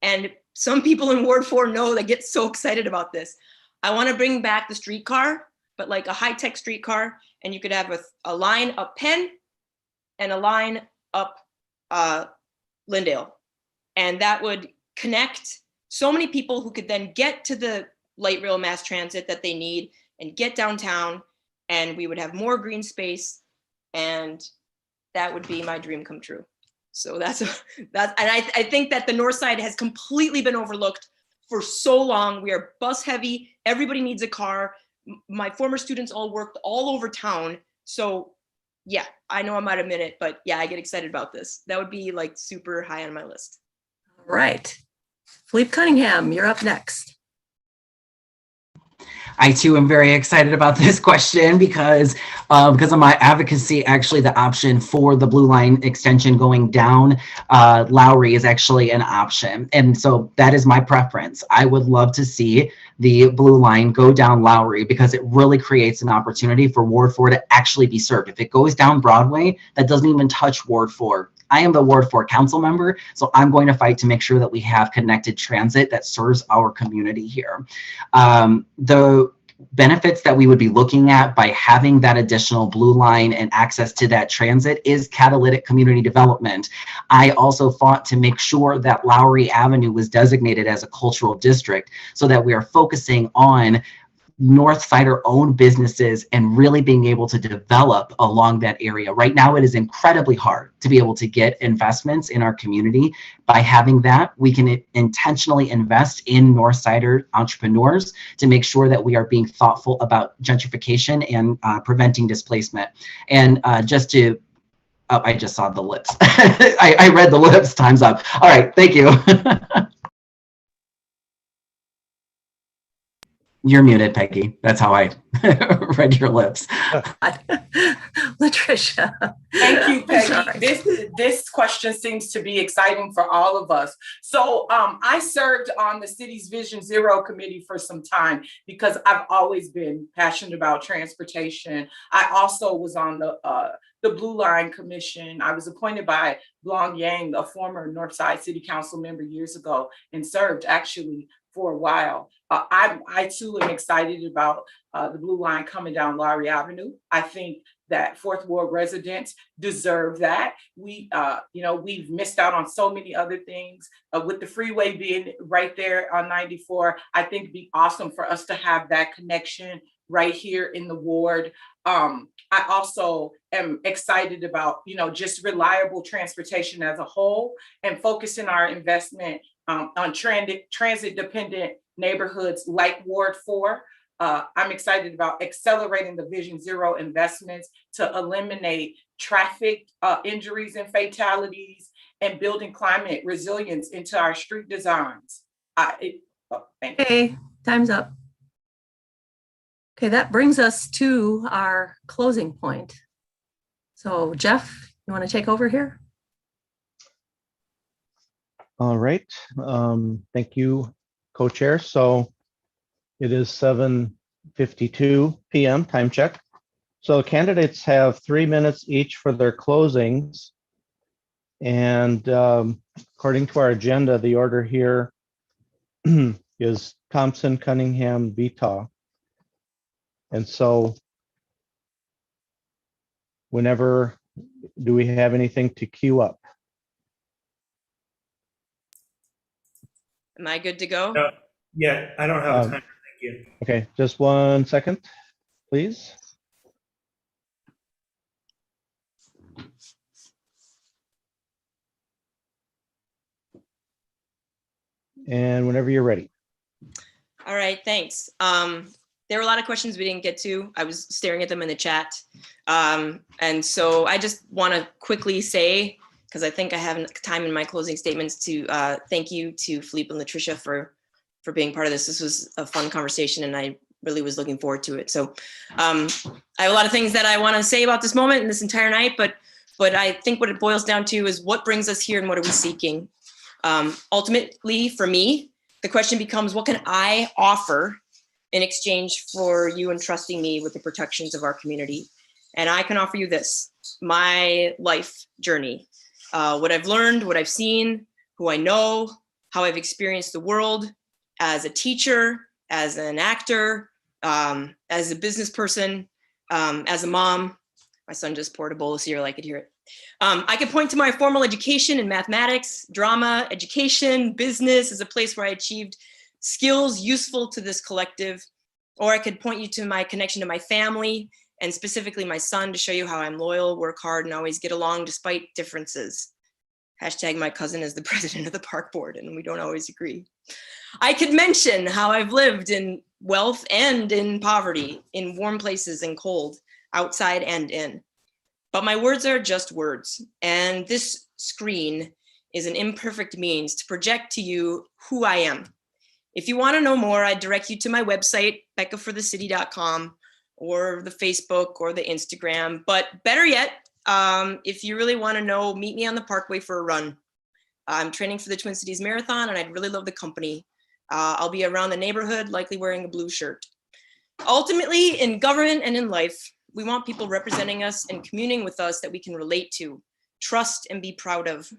Speaker 7: and some people in Ward 4 know, they get so excited about this. I want to bring back the streetcar, but like a high-tech streetcar, and you could have a line up Penn and a line up Lyndale. And that would connect so many people who could then get to the light rail mass transit that they need and get downtown, and we would have more green space, and that would be my dream come true. So that's and I think that the north side has completely been overlooked for so long. We are bus heavy. Everybody needs a car. My former students all worked all over town. So yeah, I know I'm at a minute, but yeah, I get excited about this. That would be like super high on my list.
Speaker 1: All right. Philippe Cunningham, you're up next.
Speaker 12: I too am very excited about this question because of my advocacy. Actually, the option for the Blue Line extension going down Lowry is actually an option. And so that is my preference. I would love to see the Blue Line go down Lowry because it really creates an opportunity for Ward 4 to actually be served. If it goes down Broadway, that doesn't even touch Ward 4. I am the Ward 4 council member, so I'm going to fight to make sure that we have connected transit that serves our community here. The benefits that we would be looking at by having that additional Blue Line and access to that transit is catalytic community development. I also fought to make sure that Lowry Avenue was designated as a cultural district so that we are focusing on Northsider owned businesses and really being able to develop along that area. Right now, it is incredibly hard to be able to get investments in our community. By having that, we can intentionally invest in Northsider entrepreneurs to make sure that we are being thoughtful about gentrification and preventing displacement. And just to, oh, I just saw the lips. I read the lips, time's up. All right, thank you. You're muted, Peggy. That's how I read your lips.
Speaker 1: Latricia.
Speaker 6: Thank you, Peggy. This question seems to be exciting for all of us. So I served on the city's Vision Zero committee for some time because I've always been passionate about transportation. I also was on the Blue Line Commission. I was appointed by Blong Yang, a former Northside City Council member years ago, and served actually for a while. I too am excited about the Blue Line coming down Lowry Avenue. I think that Fourth Ward residents deserve that. We've missed out on so many other things. With the freeway being right there on 94, I think it'd be awesome for us to have that connection right here in the ward. I also am excited about, just reliable transportation as a whole and focusing our investment on transit-dependent neighborhoods like Ward 4. I'm excited about accelerating the Vision Zero investments to eliminate traffic injuries and fatalities and building climate resilience into our street designs. Thank you.
Speaker 1: Okay, time's up. Okay, that brings us to our closing point. So Jeff, you want to take over here?
Speaker 2: All right. Thank you, co-chair. So it is 7:52 p.m. time check. So candidates have 3 minutes each for their closings. And according to our agenda, the order here is Thompson, Cunningham, Vitaw. And so whenever, do we have anything to queue up?
Speaker 7: Am I good to go?
Speaker 3: No, yeah, I don't have a timer. Thank you.
Speaker 2: Okay, just 1 second, please. And whenever you're ready.
Speaker 7: All right, thanks. There were a lot of questions we didn't get to. I was staring at them in the chat. And so I just want to quickly say, because I think I have time in my closing statements, to thank you to Philippe and Latricia for being part of this. This was a fun conversation and I really was looking forward to it. So I have a lot of things that I want to say about this moment and this entire night, but I think what it boils down to is what brings us here and what are we seeking? Ultimately, for me, the question becomes, what can I offer in exchange for you entrusting me with the protections of our community? And I can offer you this, my life journey, what I've learned, what I've seen, who I know, how I've experienced the world as a teacher, as an actor, as a business person, as a mom. My son just poured a bowl of cereal, I could hear it. I could point to my formal education in mathematics, drama, education, business as a place where I achieved skills useful to this collective. Or I could point you to my connection to my family and specifically my son to show you how I'm loyal, work hard, and always get along despite differences. Hashtag my cousin is the president of the park board and we don't always agree. I could mention how I've lived in wealth and in poverty, in warm places and cold, outside and in. But my words are just words, and this screen is an imperfect means to project to you who I am. If you want to know more, I direct you to my website, beccaforthecity.com, or the Facebook or the Instagram. But better yet, if you really want to know, meet me on the Parkway for a run. I'm training for the Twin Cities Marathon, and I'd really love the company. I'll be around the neighborhood, likely wearing a blue shirt. Ultimately, in government and in life, we want people representing us and communing with us that we can relate to, trust, and be proud of.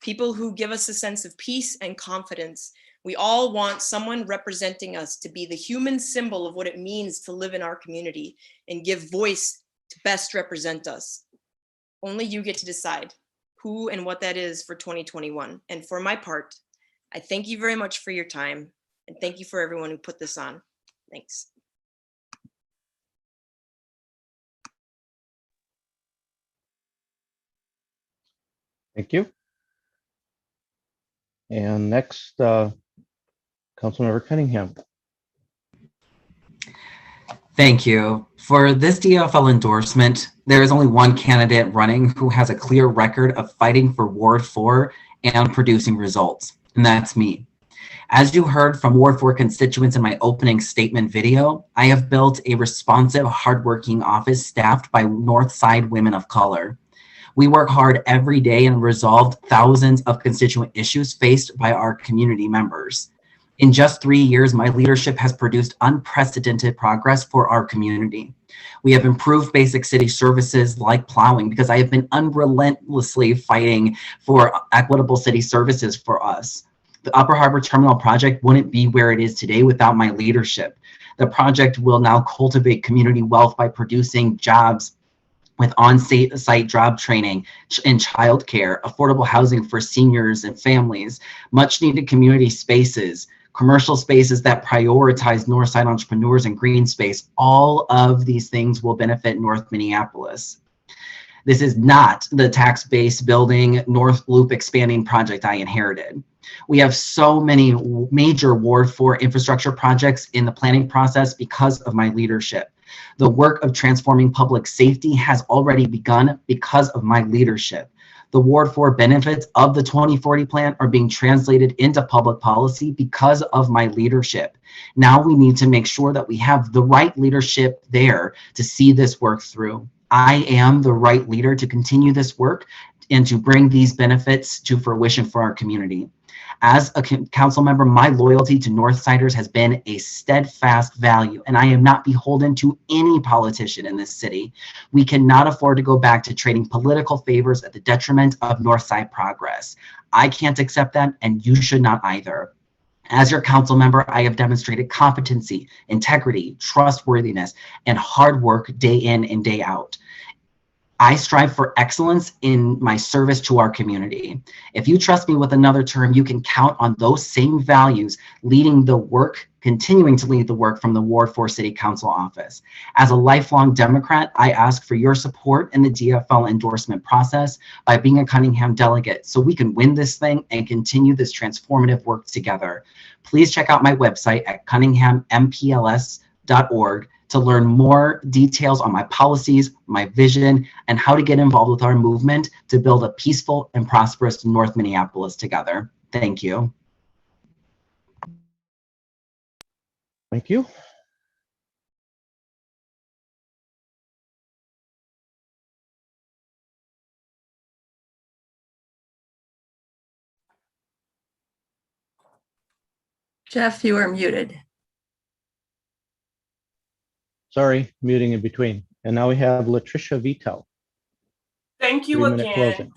Speaker 7: People who give us a sense of peace and confidence. We all want someone representing us to be the human symbol of what it means to live in our community and give voice to best represent us. Only you get to decide who and what that is for 2021. And for my part, I thank you very much for your time and thank you for everyone who put this on. Thanks.
Speaker 2: Thank you. And next, Councilmember Cunningham.
Speaker 12: Thank you. For this DFL endorsement, there is only one candidate running who has a clear record of fighting for Ward 4 and producing results, and that's me. As you heard from Ward 4 constituents in my opening statement video, I have built a responsive, hardworking office staffed by Northside women of color. We work hard every day and resolved thousands of constituent issues faced by our community members. In just 3 years, my leadership has produced unprecedented progress for our community. We have improved basic city services like plowing because I have been unrelentlessly fighting for equitable city services for us. The Upper Harbor Terminal project wouldn't be where it is today without my leadership. The project will now cultivate community wealth by producing jobs with on-site job training in childcare, affordable housing for seniors and families, much needed community spaces, commercial spaces that prioritize Northside entrepreneurs and green space. All of these things will benefit North Minneapolis. This is not the tax base building North Loop expanding project I inherited. We have so many major Ward 4 infrastructure projects in the planning process because of my leadership. The work of transforming public safety has already begun because of my leadership. The Ward 4 benefits of the 2040 plan are being translated into public policy because of my leadership. Now we need to make sure that we have the right leadership there to see this work through. I am the right leader to continue this work and to bring these benefits to fruition for our community. As a council member, my loyalty to Northsiders has been a steadfast value, and I am not beholden to any politician in this city. We cannot afford to go back to trading political favors at the detriment of Northside progress. I can't accept that, and you should not either. As your council member, I have demonstrated competency, integrity, trustworthiness, and hard work day in and day out. I strive for excellence in my service to our community. If you trust me with another term, you can count on those same values leading the work, continuing to lead the work from the Ward 4 City Council office. As a lifelong Democrat, I ask for your support in the DFL endorsement process by being a Cunningham delegate so we can win this thing and continue this transformative work together. Please check out my website at cunninghammpls.org to learn more details on my policies, my vision, and how to get involved with our movement to build a peaceful and prosperous North Minneapolis together. Thank you.
Speaker 2: Thank you.
Speaker 1: Jeff, you are muted.
Speaker 2: Sorry, muting in between. And now we have Latricia Vito.
Speaker 6: Thank you
Speaker 2: 3-minute
Speaker 6: again.
Speaker 2: closing.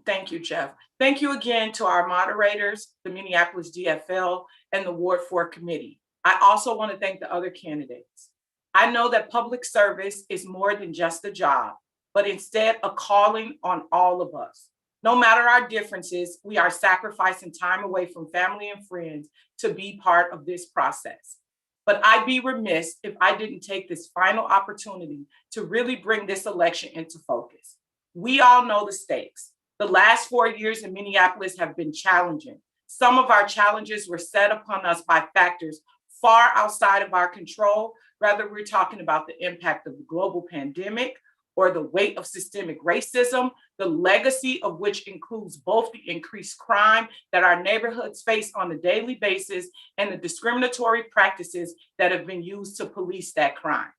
Speaker 6: Thank you, Jeff. Thank you again to our moderators, the Minneapolis DFL, and the Ward 4 committee. I also want to thank the other candidates. I know that public service is more than just a job, but instead a calling on all of us. No matter our differences, we are sacrificing time away from family and friends to be part of this process. But I'd be remiss if I didn't take this final opportunity to really bring this election into focus. We all know the stakes. The last 4 years in Minneapolis have been challenging. Some of our challenges were set upon us by factors far outside of our control, whether we're talking about the impact of the global pandemic or the weight of systemic racism, the legacy of which includes both the increased crime that our neighborhoods face on a daily basis and the discriminatory practices that have been used to police that crime.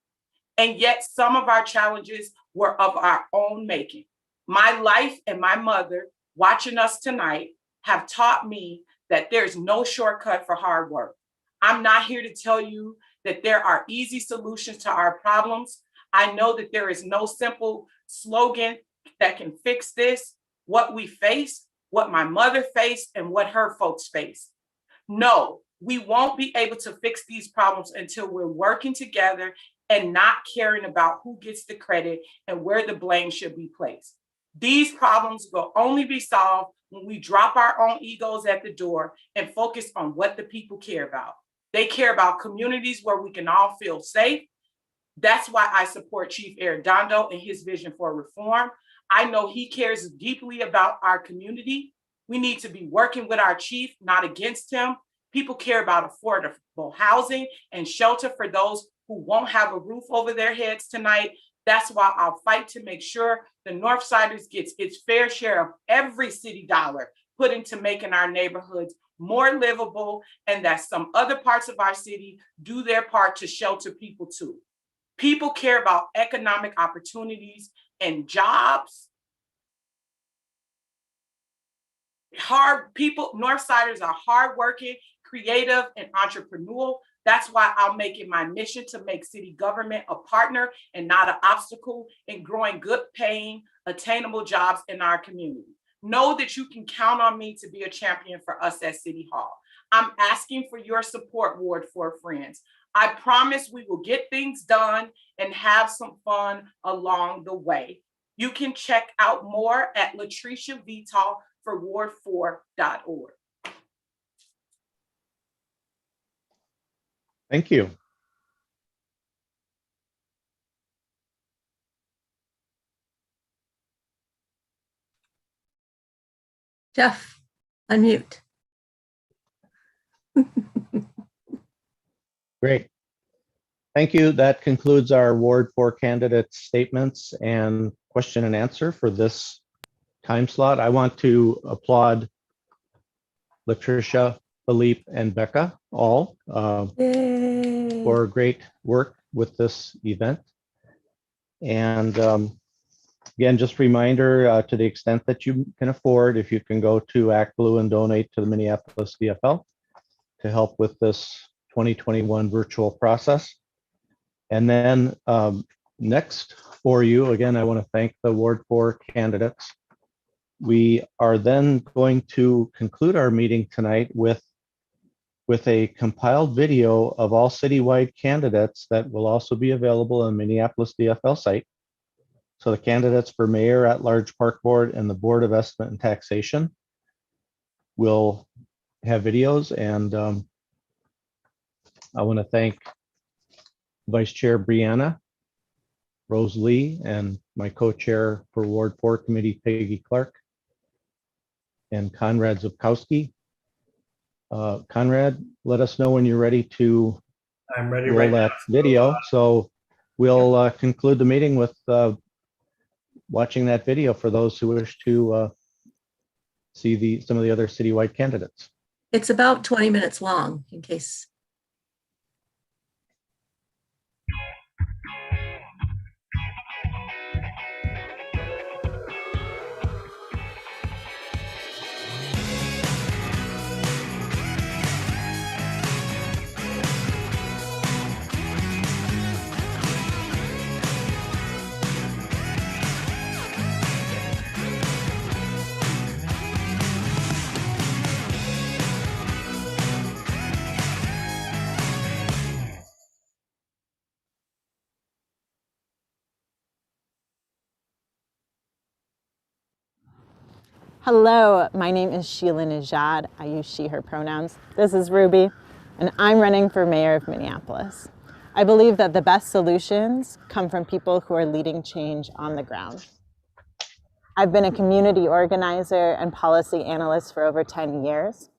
Speaker 6: And yet some of our challenges were of our own making. My life and my mother watching us tonight have taught me that there's no shortcut for hard work. I'm not here to tell you that there are easy solutions to our problems. I know that there is no simple slogan that can fix this, what we face, what my mother faced, and what her folks face. No, we won't be able to fix these problems until we're working together and not caring about who gets the credit and where the blame should be placed. These problems will only be solved when we drop our own egos at the door and focus on what the people care about. They care about communities where we can all feel safe. That's why I support Chief Arredondo and his vision for reform. I know he cares deeply about our community. We need to be working with our chief, not against him. People care about affordable housing and shelter for those who won't have a roof over their heads tonight. That's why I'll fight to make sure the Northsiders gets its fair share of every city dollar put into making our neighborhoods more livable, and that some other parts of our city do their part to shelter people too. People care about economic opportunities and jobs. Northsiders are hardworking, creative, and entrepreneurial. That's why I'll make it my mission to make city government a partner and not an obstacle in growing good paying, attainable jobs in our community. Know that you can count on me to be a champion for us at City Hall. I'm asking for your support, Ward 4 friends. I promise we will get things done and have some fun along the way. You can check out more at Latricia Vital for ward4.org.
Speaker 2: Thank you.
Speaker 1: Jeff, unmute.
Speaker 2: Great. Thank you. That concludes our Ward 4 candidate statements and question and answer for this time slot. I want to applaud Latricia, Philippe, and Becca all for great work with this event. And again, just a reminder, to the extent that you can afford, if you can go to ActBlue and donate to the Minneapolis DFL to help with this 2021 virtual process. And then next for you, again, I want to thank the Ward 4 candidates. We are then going to conclude our meeting tonight with a compiled video of all citywide candidates that will also be available on the Minneapolis DFL site. So the candidates for Mayor, At-Large Park Board, and the Board of Estimate and Taxation will have videos. And I want to thank Vice Chair Brianna, Rose Lee, and my co-chair for Ward 4 Committee, Peggy Clark, and Conrad Zubkowski. Conrad, let us know when you're ready to
Speaker 3: I'm ready
Speaker 2: roll
Speaker 3: right
Speaker 2: that
Speaker 3: now.
Speaker 2: video. So we'll conclude the meeting with watching that video for those who wish to see some of the other citywide candidates.
Speaker 1: It's about 20 minutes long, in case.
Speaker 13: Hello, my name is Sheila Najad. I use she, her pronouns. This is Ruby, and I'm running for mayor of Minneapolis. I believe that the best solutions come from people who are leading change on the ground. I've been a community organizer and policy analyst for over 10 years.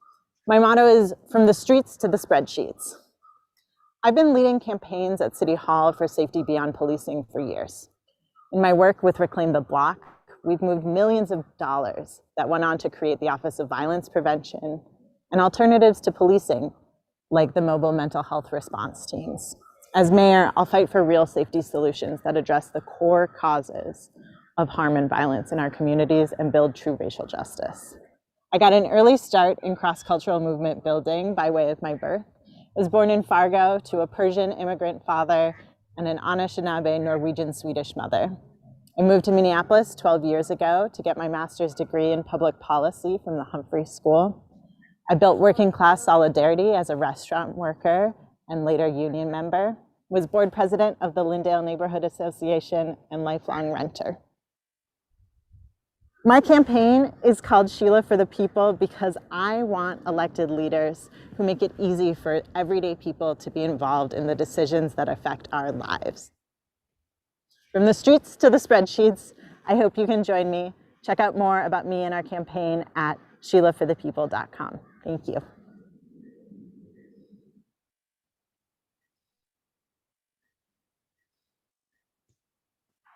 Speaker 13: My motto is from the streets to the spreadsheets. I've been leading campaigns at City Hall for safety beyond policing for years. In my work with Reclaim the Block, we've moved millions of dollars that went on to create the Office of Violence Prevention and alternatives to policing, like the mobile mental health response teams. As mayor, I'll fight for real safety solutions that address the core causes of harm and violence in our communities and build true racial justice. I got an early start in cross-cultural movement building by way of my birth. I was born in Fargo to a Persian immigrant father and an Anishinaabe Norwegian-Swedish mother. I moved to Minneapolis 12 years ago to get my master's degree in public policy from the Humphrey School. I built working class solidarity as a restaurant worker and later union member, was board president of the Lyndale Neighborhood Association and lifelong renter. My campaign is called Sheila for the People because I want elected leaders who make it easy for everyday people to be involved in the decisions that affect our lives. From the streets to the spreadsheets, I hope you can join me. Check out more about me and our campaign at SheilaForThePeople.com. Thank you.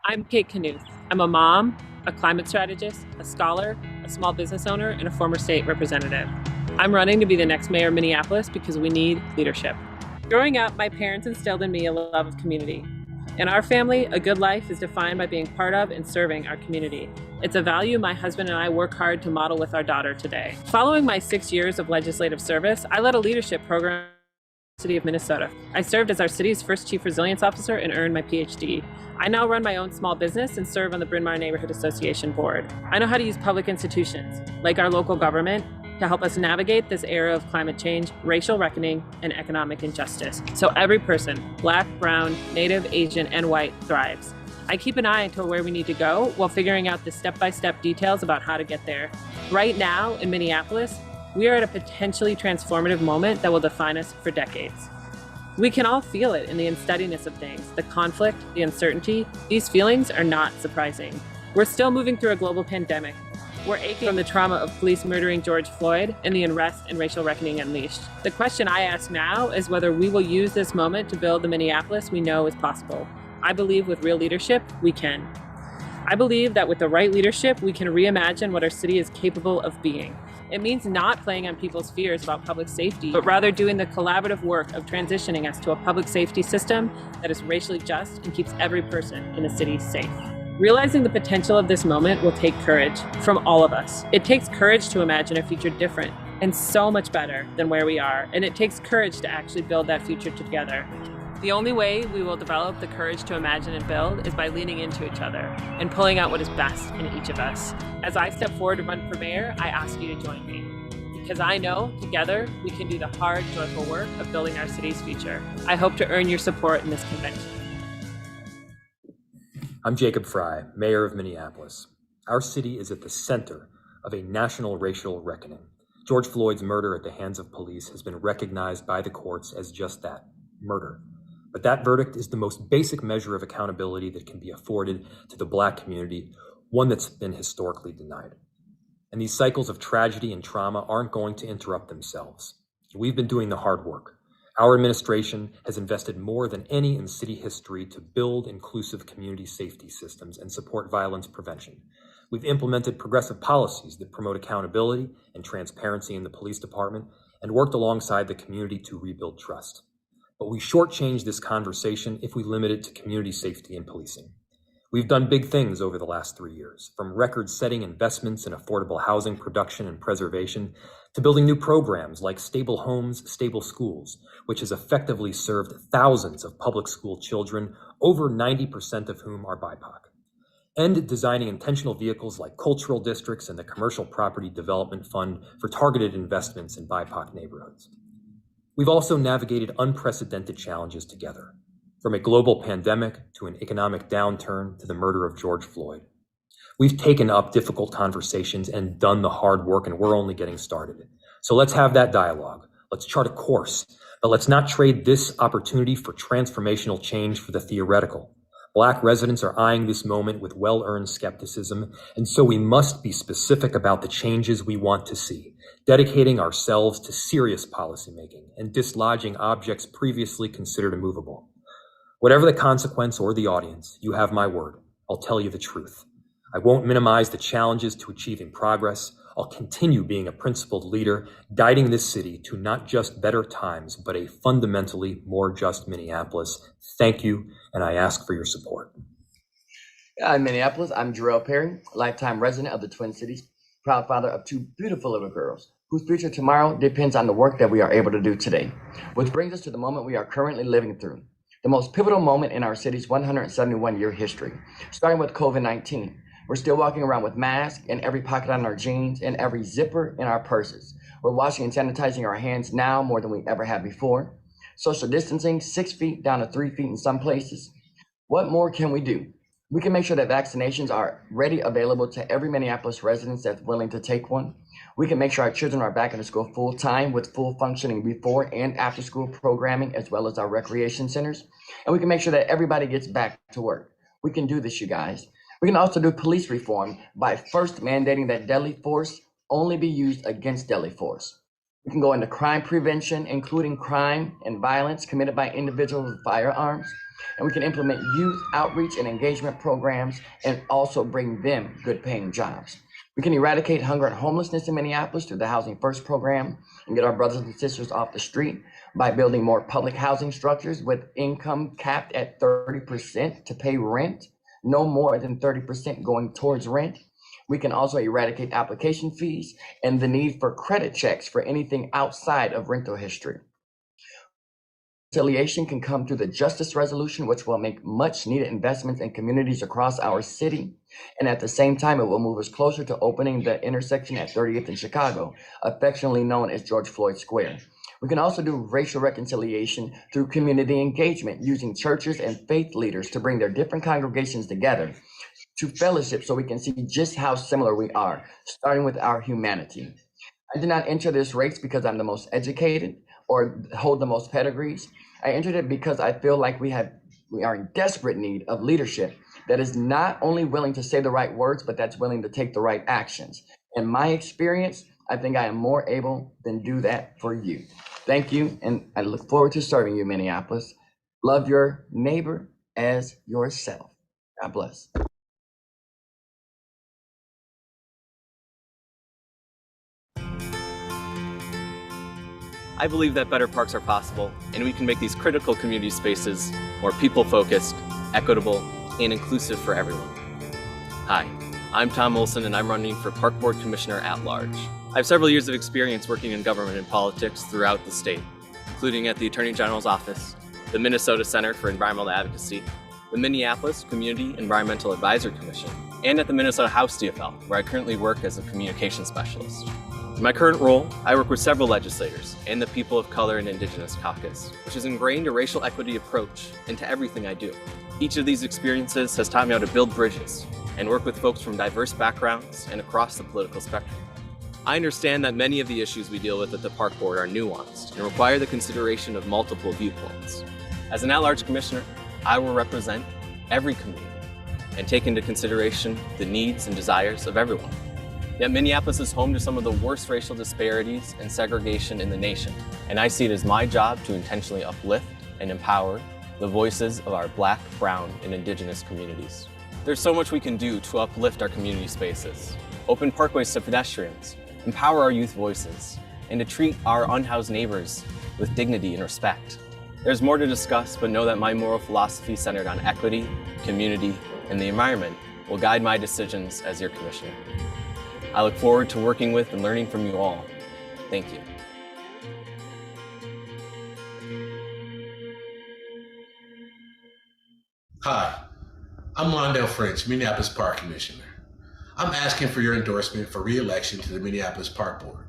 Speaker 14: I'm Kate Knuth. I'm a mom, a climate strategist, a scholar, a small business owner, and a former state representative. I'm running to be the next mayor of Minneapolis because we need leadership. Growing up, my parents instilled in me a love of community. In our family, a good life is defined by being part of and serving our community. It's a value my husband and I work hard to model with our daughter today. Following my 6 years of legislative service, I led a leadership program in the city of Minnesota. I served as our city's first chief resilience officer and earned my PhD. I now run my own small business and serve on the Bryn Mawr Neighborhood Association board. I know how to use public institutions, like our local government, to help us navigate this era of climate change, racial reckoning, and economic injustice, so every person, Black, Brown, Native, Asian, and white, thrives. I keep an eye to where we need to go while figuring out the step-by-step details about how to get there. Right now, in Minneapolis, we are at a potentially transformative moment that will define us for decades. We can all feel it in the unsteadiness of things, the conflict, the uncertainty. These feelings are not surprising. We're still moving through a global pandemic. We're aching from the trauma of police murdering George Floyd and the unrest and racial reckoning unleashed. The question I ask now is whether we will use this moment to build the Minneapolis we know is possible. I believe with real leadership, we can. I believe that with the right leadership, we can reimagine what our city is capable of being. It means not playing on people's fears about public safety, but rather doing the collaborative work of transitioning us to a public safety system that is racially just and keeps every person in the city safe. Realizing the potential of this moment will take courage from all of us. It takes courage to imagine a future different and so much better than where we are, and it takes courage to actually build that future together. The only way we will develop the courage to imagine and build is by leaning into each other and pulling out what is best in each of us. As I step forward to run for mayor, I ask you to join me, because I know together we can do the hard, joyful work of building our city's future. I hope to earn your support in this convention.
Speaker 15: I'm Jacob Fry, Mayor of Minneapolis. Our city is at the center of a national racial reckoning. George Floyd's murder at the hands of police has been recognized by the courts as just that, murder. But that verdict is the most basic measure of accountability that can be afforded to the Black community, one that's been historically denied. And these cycles of tragedy and trauma aren't going to interrupt themselves. We've been doing the hard work. Our administration has invested more than any in city history to build inclusive community safety systems and support violence prevention. We've implemented progressive policies that promote accountability and transparency in the police department and worked alongside the community to rebuild trust. But we shortchange this conversation if we limit it to community safety and policing. We've done big things over the last 3 years, from record-setting investments in affordable housing production and preservation to building new programs like Stable Homes, Stable Schools, which has effectively served thousands of public school children, over 90% of whom are BIPOC, and designing intentional vehicles like cultural districts and the Commercial Property Development Fund for targeted investments in BIPOC neighborhoods. We've also navigated unprecedented challenges together, from a global pandemic to an economic downturn to the murder of George Floyd. We've taken up difficult conversations and done the hard work, and we're only getting started. So let's have that dialogue. Let's chart a course, but let's not trade this opportunity for transformational change for the theoretical. Black residents are eyeing this moment with well-earned skepticism, and so we must be specific about the changes we want to see, dedicating ourselves to serious policymaking and dislodging objects previously considered immovable. Whatever the consequence or the audience, you have my word. I'll tell you the truth. I won't minimize the challenges to achieving progress. I'll continue being a principled leader, guiding this city to not just better times, but a fundamentally more just Minneapolis. Thank you, and I ask for your support.
Speaker 16: In Minneapolis, I'm Jerrell Perry, lifetime resident of the Twin Cities, proud father of two beautiful little girls, whose future tomorrow depends on the work that we are able to do today. Which brings us to the moment we are currently living through, the most pivotal moment in our city's 171-year history, starting with COVID-19. We're still walking around with masks in every pocket on our jeans and every zipper in our purses. We're washing and sanitizing our hands now more than we ever have before. Social distancing, 6 feet down to 3 feet in some places. What more can we do? We can make sure that vaccinations are ready, available to every Minneapolis resident that's willing to take one. We can make sure our children are back in school full time with full functioning before and after school programming, as well as our recreation centers. And we can make sure that everybody gets back to work. We can do this, you guys. We can also do police reform by first mandating that deadly force only be used against deadly force. We can go into crime prevention, including crime and violence committed by individuals with firearms. And we can implement youth outreach and engagement programs and also bring them good paying jobs. We can eradicate hunger and homelessness in Minneapolis through the Housing First program and get our brothers and sisters off the street by building more public housing structures with income capped at 30% to pay rent. No more than 30% going towards rent. We can also eradicate application fees and the need for credit checks for anything outside of rental history. Reconciliation can come through the Justice Resolution, which will make much needed investments in communities across our city. And at the same time, it will move us closer to opening the intersection at 30th in Chicago, affectionately known as George Floyd Square. We can also do racial reconciliation through community engagement, using churches and faith leaders to bring their different congregations together to fellowship so we can see just how similar we are, starting with our humanity. I did not enter this race because I'm the most educated or hold the most pedigrees. I entered it because I feel like we are in desperate need of leadership that is not only willing to say the right words, but that's willing to take the right actions. In my experience, I think I am more able than do that for you. Thank you, and I look forward to serving you, Minneapolis. Love your neighbor as yourself. God bless.
Speaker 17: I believe that better parks are possible, and we can make these critical community spaces more people-focused, equitable, and inclusive for everyone. Hi, I'm Tom Olson, and I'm running for Park Board Commissioner at large. I have several years of experience working in government and politics throughout the state, including at the Attorney General's office, the Minnesota Center for Environmental Advocacy, the Minneapolis Community Environmental Advisory Commission, and at the Minnesota House DFL, where I currently work as a communications specialist. In my current role, I work with several legislators and the People of Color and Indigenous Caucus, which has ingrained a racial equity approach into everything I do. Each of these experiences has taught me how to build bridges and work with folks from diverse backgrounds and across the political spectrum. I understand that many of the issues we deal with at the Park Board are nuanced and require the consideration of multiple viewpoints. As an at-large commissioner, I will represent every community and take into consideration the needs and desires of everyone. Yet Minneapolis is home to some of the worst racial disparities and segregation in the nation, and I see it as my job to intentionally uplift and empower the voices of our Black, Brown, and Indigenous communities. There's so much we can do to uplift our community spaces, open parkways to pedestrians, empower our youth voices, and to treat our unhoused neighbors with dignity and respect. There's more to discuss, but know that my moral philosophy centered on equity, community, and the environment will guide my decisions as your commissioner. I look forward to working with and learning from you all. Thank you.
Speaker 18: Hi, I'm Londell French, Minneapolis Park Commissioner. I'm asking for your endorsement for re-election to the Minneapolis Park Board.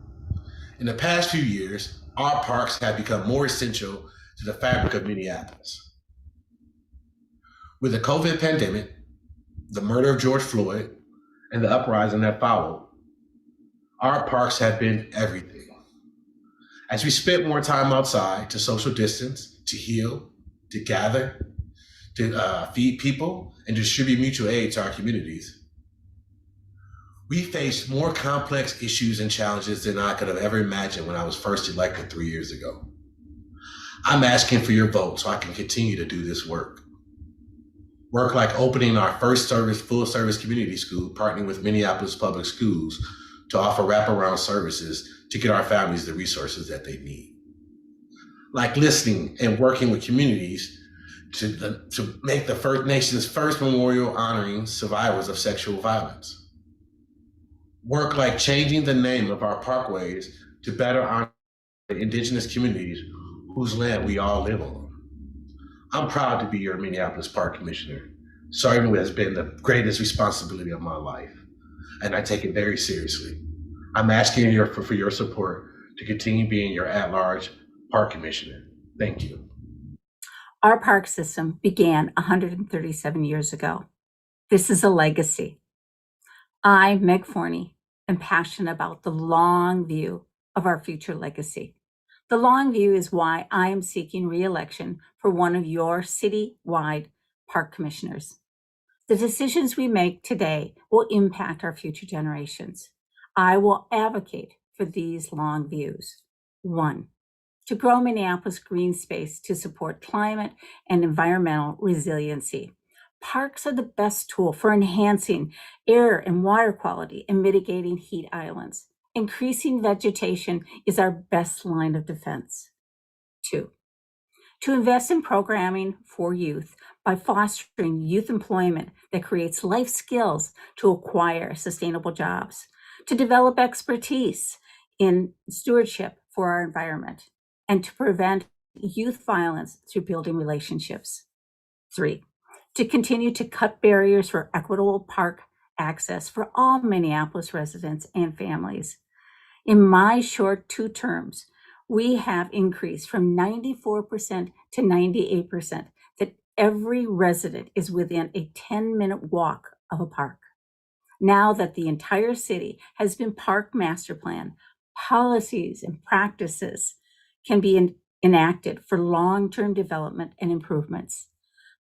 Speaker 18: In the past few years, our parks have become more essential to the fabric of Minneapolis. With the COVID pandemic, the murder of George Floyd, and the uprising that followed, our parks have been everything. As we spent more time outside to social distance, to heal, to gather, to feed people, and distribute mutual aid to our communities, we faced more complex issues and challenges than I could have ever imagined when I was first elected 3 years ago. I'm asking for your vote so I can continue to do this work. Work like opening our first full service community school, partnering with Minneapolis Public Schools to offer wraparound services to get our families the resources that they need. Like listening and working with communities to make the nation's first memorial honoring survivors of sexual violence. Work like changing the name of our parkways to better honor the Indigenous communities whose land we all live on. I'm proud to be your Minneapolis Park Commissioner. Serving has been the greatest responsibility of my life, and I take it very seriously. I'm asking you for your support to continue being your at-large park commissioner. Thank you.
Speaker 19: Our park system began 137 years ago. This is a legacy. I, Meg Forney, am passionate about the long view of our future legacy. The long view is why I am seeking re-election for one of your citywide park commissioners. The decisions we make today will impact our future generations. I will advocate for these long views. 1, to grow Minneapolis green space to support climate and environmental resiliency. Parks are the best tool for enhancing air and water quality and mitigating heat islands. Increasing vegetation is our best line of defense. 2, to invest in programming for youth by fostering youth employment that creates life skills to acquire sustainable jobs, to develop expertise in stewardship for our environment, and to prevent youth violence through building relationships. 3, to continue to cut barriers for equitable park access for all Minneapolis residents and families. In my short 2 terms, we have increased from 94% to 98% that every resident is within a 10-minute walk of a park. Now that the entire city has been park master planned, policies and practices can be enacted for long-term development and improvements.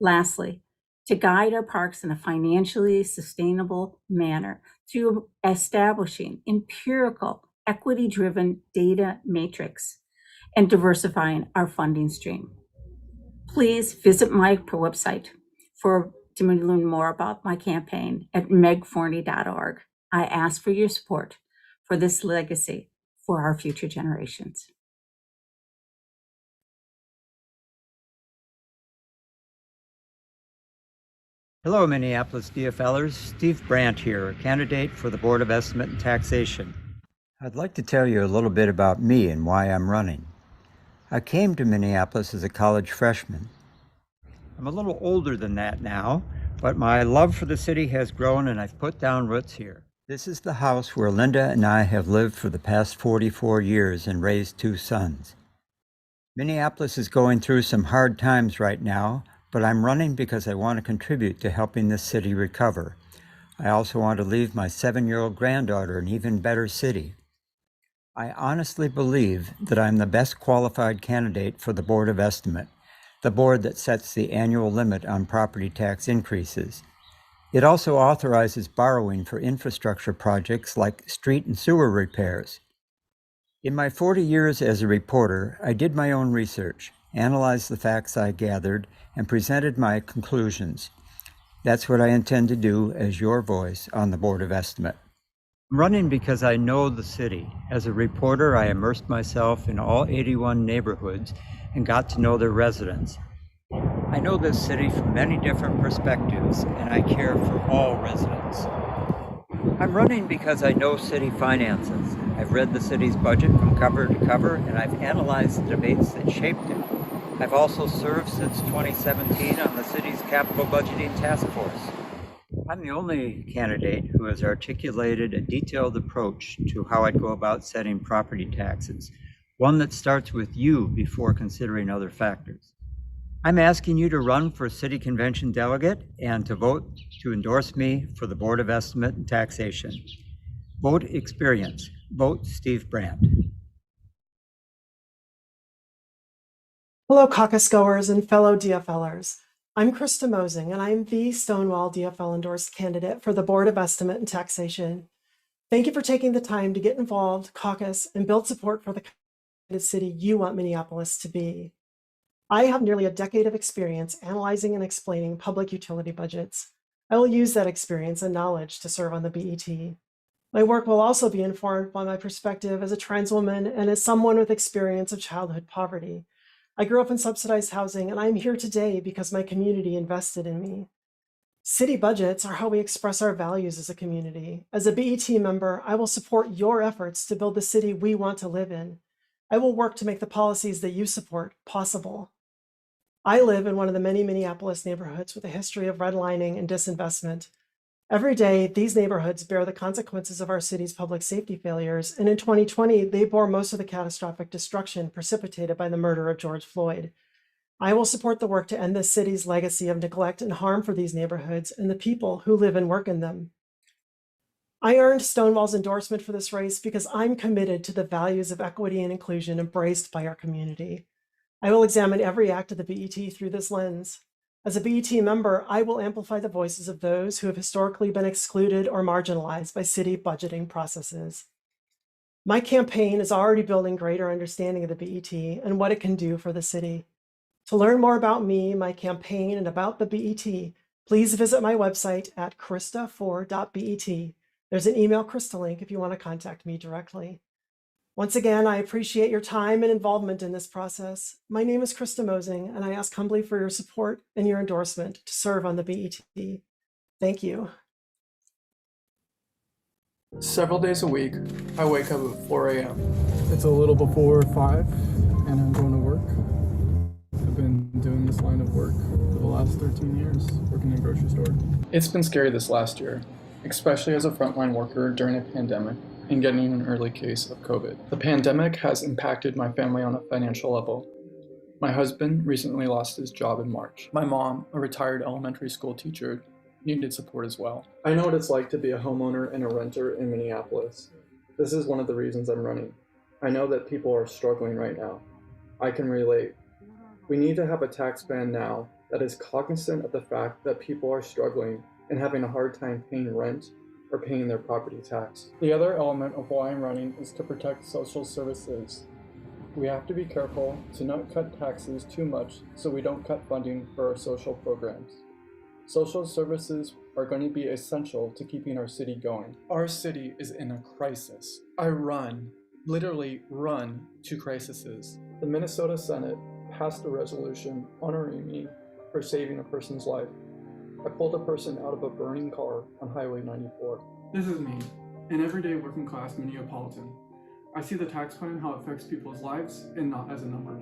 Speaker 19: Lastly, to guide our parks in a financially sustainable manner through establishing empirical, equity-driven data matrix and diversifying our funding stream. Please visit my website to learn more about my campaign at megforney.org. I ask for your support for this legacy for our future generations.
Speaker 20: Hello, Minneapolis DFLers. Steve Brandt here, candidate for the Board of Estimate and Taxation. I'd like to tell you a little bit about me and why I'm running. I came to Minneapolis as a college freshman. I'm a little older than that now, but my love for the city has grown and I've put down roots here. This is the house where Linda and I have lived for the past 44 years and raised 2 sons. Minneapolis is going through some hard times right now, but I'm running because I want to contribute to helping this city recover. I also want to leave my 7-year-old granddaughter an even better city. I honestly believe that I'm the best qualified candidate for the Board of Estimate, the board that sets the annual limit on property tax increases. It also authorizes borrowing for infrastructure projects like street and sewer repairs. In my 40 years as a reporter, I did my own research, analyzed the facts I gathered, and presented my conclusions. That's what I intend to do as your voice on the Board of Estimate. I'm running because I know the city. As a reporter, I immersed myself in all 81 neighborhoods and got to know their residents. I know this city from many different perspectives, and I care for all residents. I'm running because I know city finances. I've read the city's budget from cover to cover, and I've analyzed the debates that shaped it. I've also served since 2017 on the city's capital budgeting task force. I'm the only candidate who has articulated a detailed approach to how I'd go about setting property taxes, one that starts with you before considering other factors. I'm asking you to run for city convention delegate and to vote to endorse me for the Board of Estimate and Taxation. Vote experience. Vote Steve Brandt.
Speaker 21: Hello, caucus goers and fellow DFLers. I'm Krista Mosing, and I'm the Stonewall DFL endorsed candidate for the Board of Estimate and Taxation. Thank you for taking the time to get involved, caucus, and build support for the kind of city you want Minneapolis to be. I have nearly a decade of experience analyzing and explaining public utility budgets. I will use that experience and knowledge to serve on the BET. My work will also be informed by my perspective as a trans woman and as someone with experience of childhood poverty. I grew up in subsidized housing, and I'm here today because my community invested in me. City budgets are how we express our values as a community. As a BET member, I will support your efforts to build the city we want to live in. I will work to make the policies that you support possible. I live in one of the many Minneapolis neighborhoods with a history of redlining and disinvestment. Every day, these neighborhoods bear the consequences of our city's public safety failures, and in 2020, they bore most of the catastrophic destruction precipitated by the murder of George Floyd. I will support the work to end this city's legacy of neglect and harm for these neighborhoods and the people who live and work in them. I earned Stonewall's endorsement for this race because I'm committed to the values of equity and inclusion embraced by our community. I will examine every act of the BET through this lens. As a BET member, I will amplify the voices of those who have historically been excluded or marginalized by city budgeting processes. My campaign is already building greater understanding of the BET and what it can do for the city. To learn more about me, my campaign, and about the BET, please visit my website at krista4.bet. There's an email Krista link if you want to contact me directly. Once again, I appreciate your time and involvement in this process. My name is Krista Mosing, and I ask humbly for your support and your endorsement to serve on the BET. Thank you.
Speaker 22: Several days a week, I wake up at 4 a.m. It's a little before 5, and I'm going to work. I've been doing this line of work for the last 13 years, working in a grocery store. It's been scary this last year, especially as a frontline worker during a pandemic and getting an early case of COVID. The pandemic has impacted my family on a financial level. My husband recently lost his job in March. My mom, a retired elementary school teacher, needed support as well. I know what it's like to be a homeowner and a renter in Minneapolis. This is one of the reasons I'm running. I know that people are struggling right now. I can relate. We need to have a tax ban now that is cognizant of the fact that people are struggling and having a hard time paying rent or paying their property tax. The other element of why I'm running is to protect social services. We have to be careful to not cut taxes too much so we don't cut funding for our social programs. Social services are going to be essential to keeping our city going. Our city is in a crisis. I literally run to crises. The Minnesota Senate passed a resolution honoring me for saving a person's life. I pulled a person out of a burning car on Highway 94. This is me, an everyday working class Minneapolitan. I see the tax plan, how it affects people's lives, and not as a number.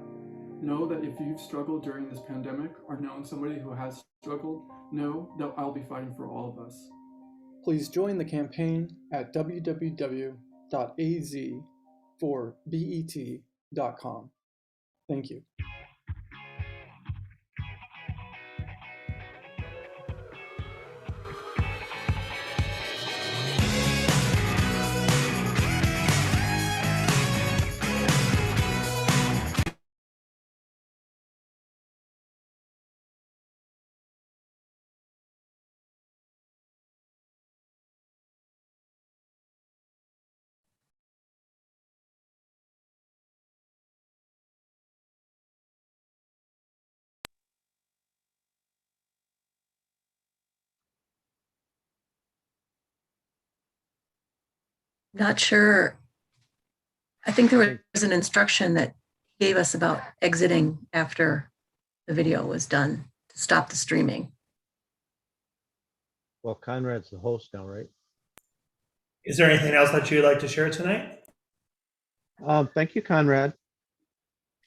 Speaker 22: Know that if you've struggled during this pandemic or known somebody who has struggled, know that I'll be fighting for all of us. Please join the campaign at www.az4bet.com. Thank you.
Speaker 1: Not sure. I think there was an instruction that he gave us about exiting after the video was done to stop the streaming.
Speaker 2: Well, Conrad's the host now, right?
Speaker 3: Is there anything else that you'd like to share tonight?
Speaker 2: Thank you, Conrad.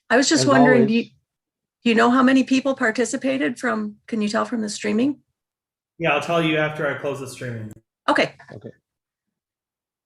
Speaker 1: I was just
Speaker 2: As
Speaker 1: wondering,
Speaker 2: always.
Speaker 1: do you know how many people participated can you tell from the streaming?
Speaker 3: Yeah, I'll tell you after I close the streaming.
Speaker 1: Okay.
Speaker 2: Okay.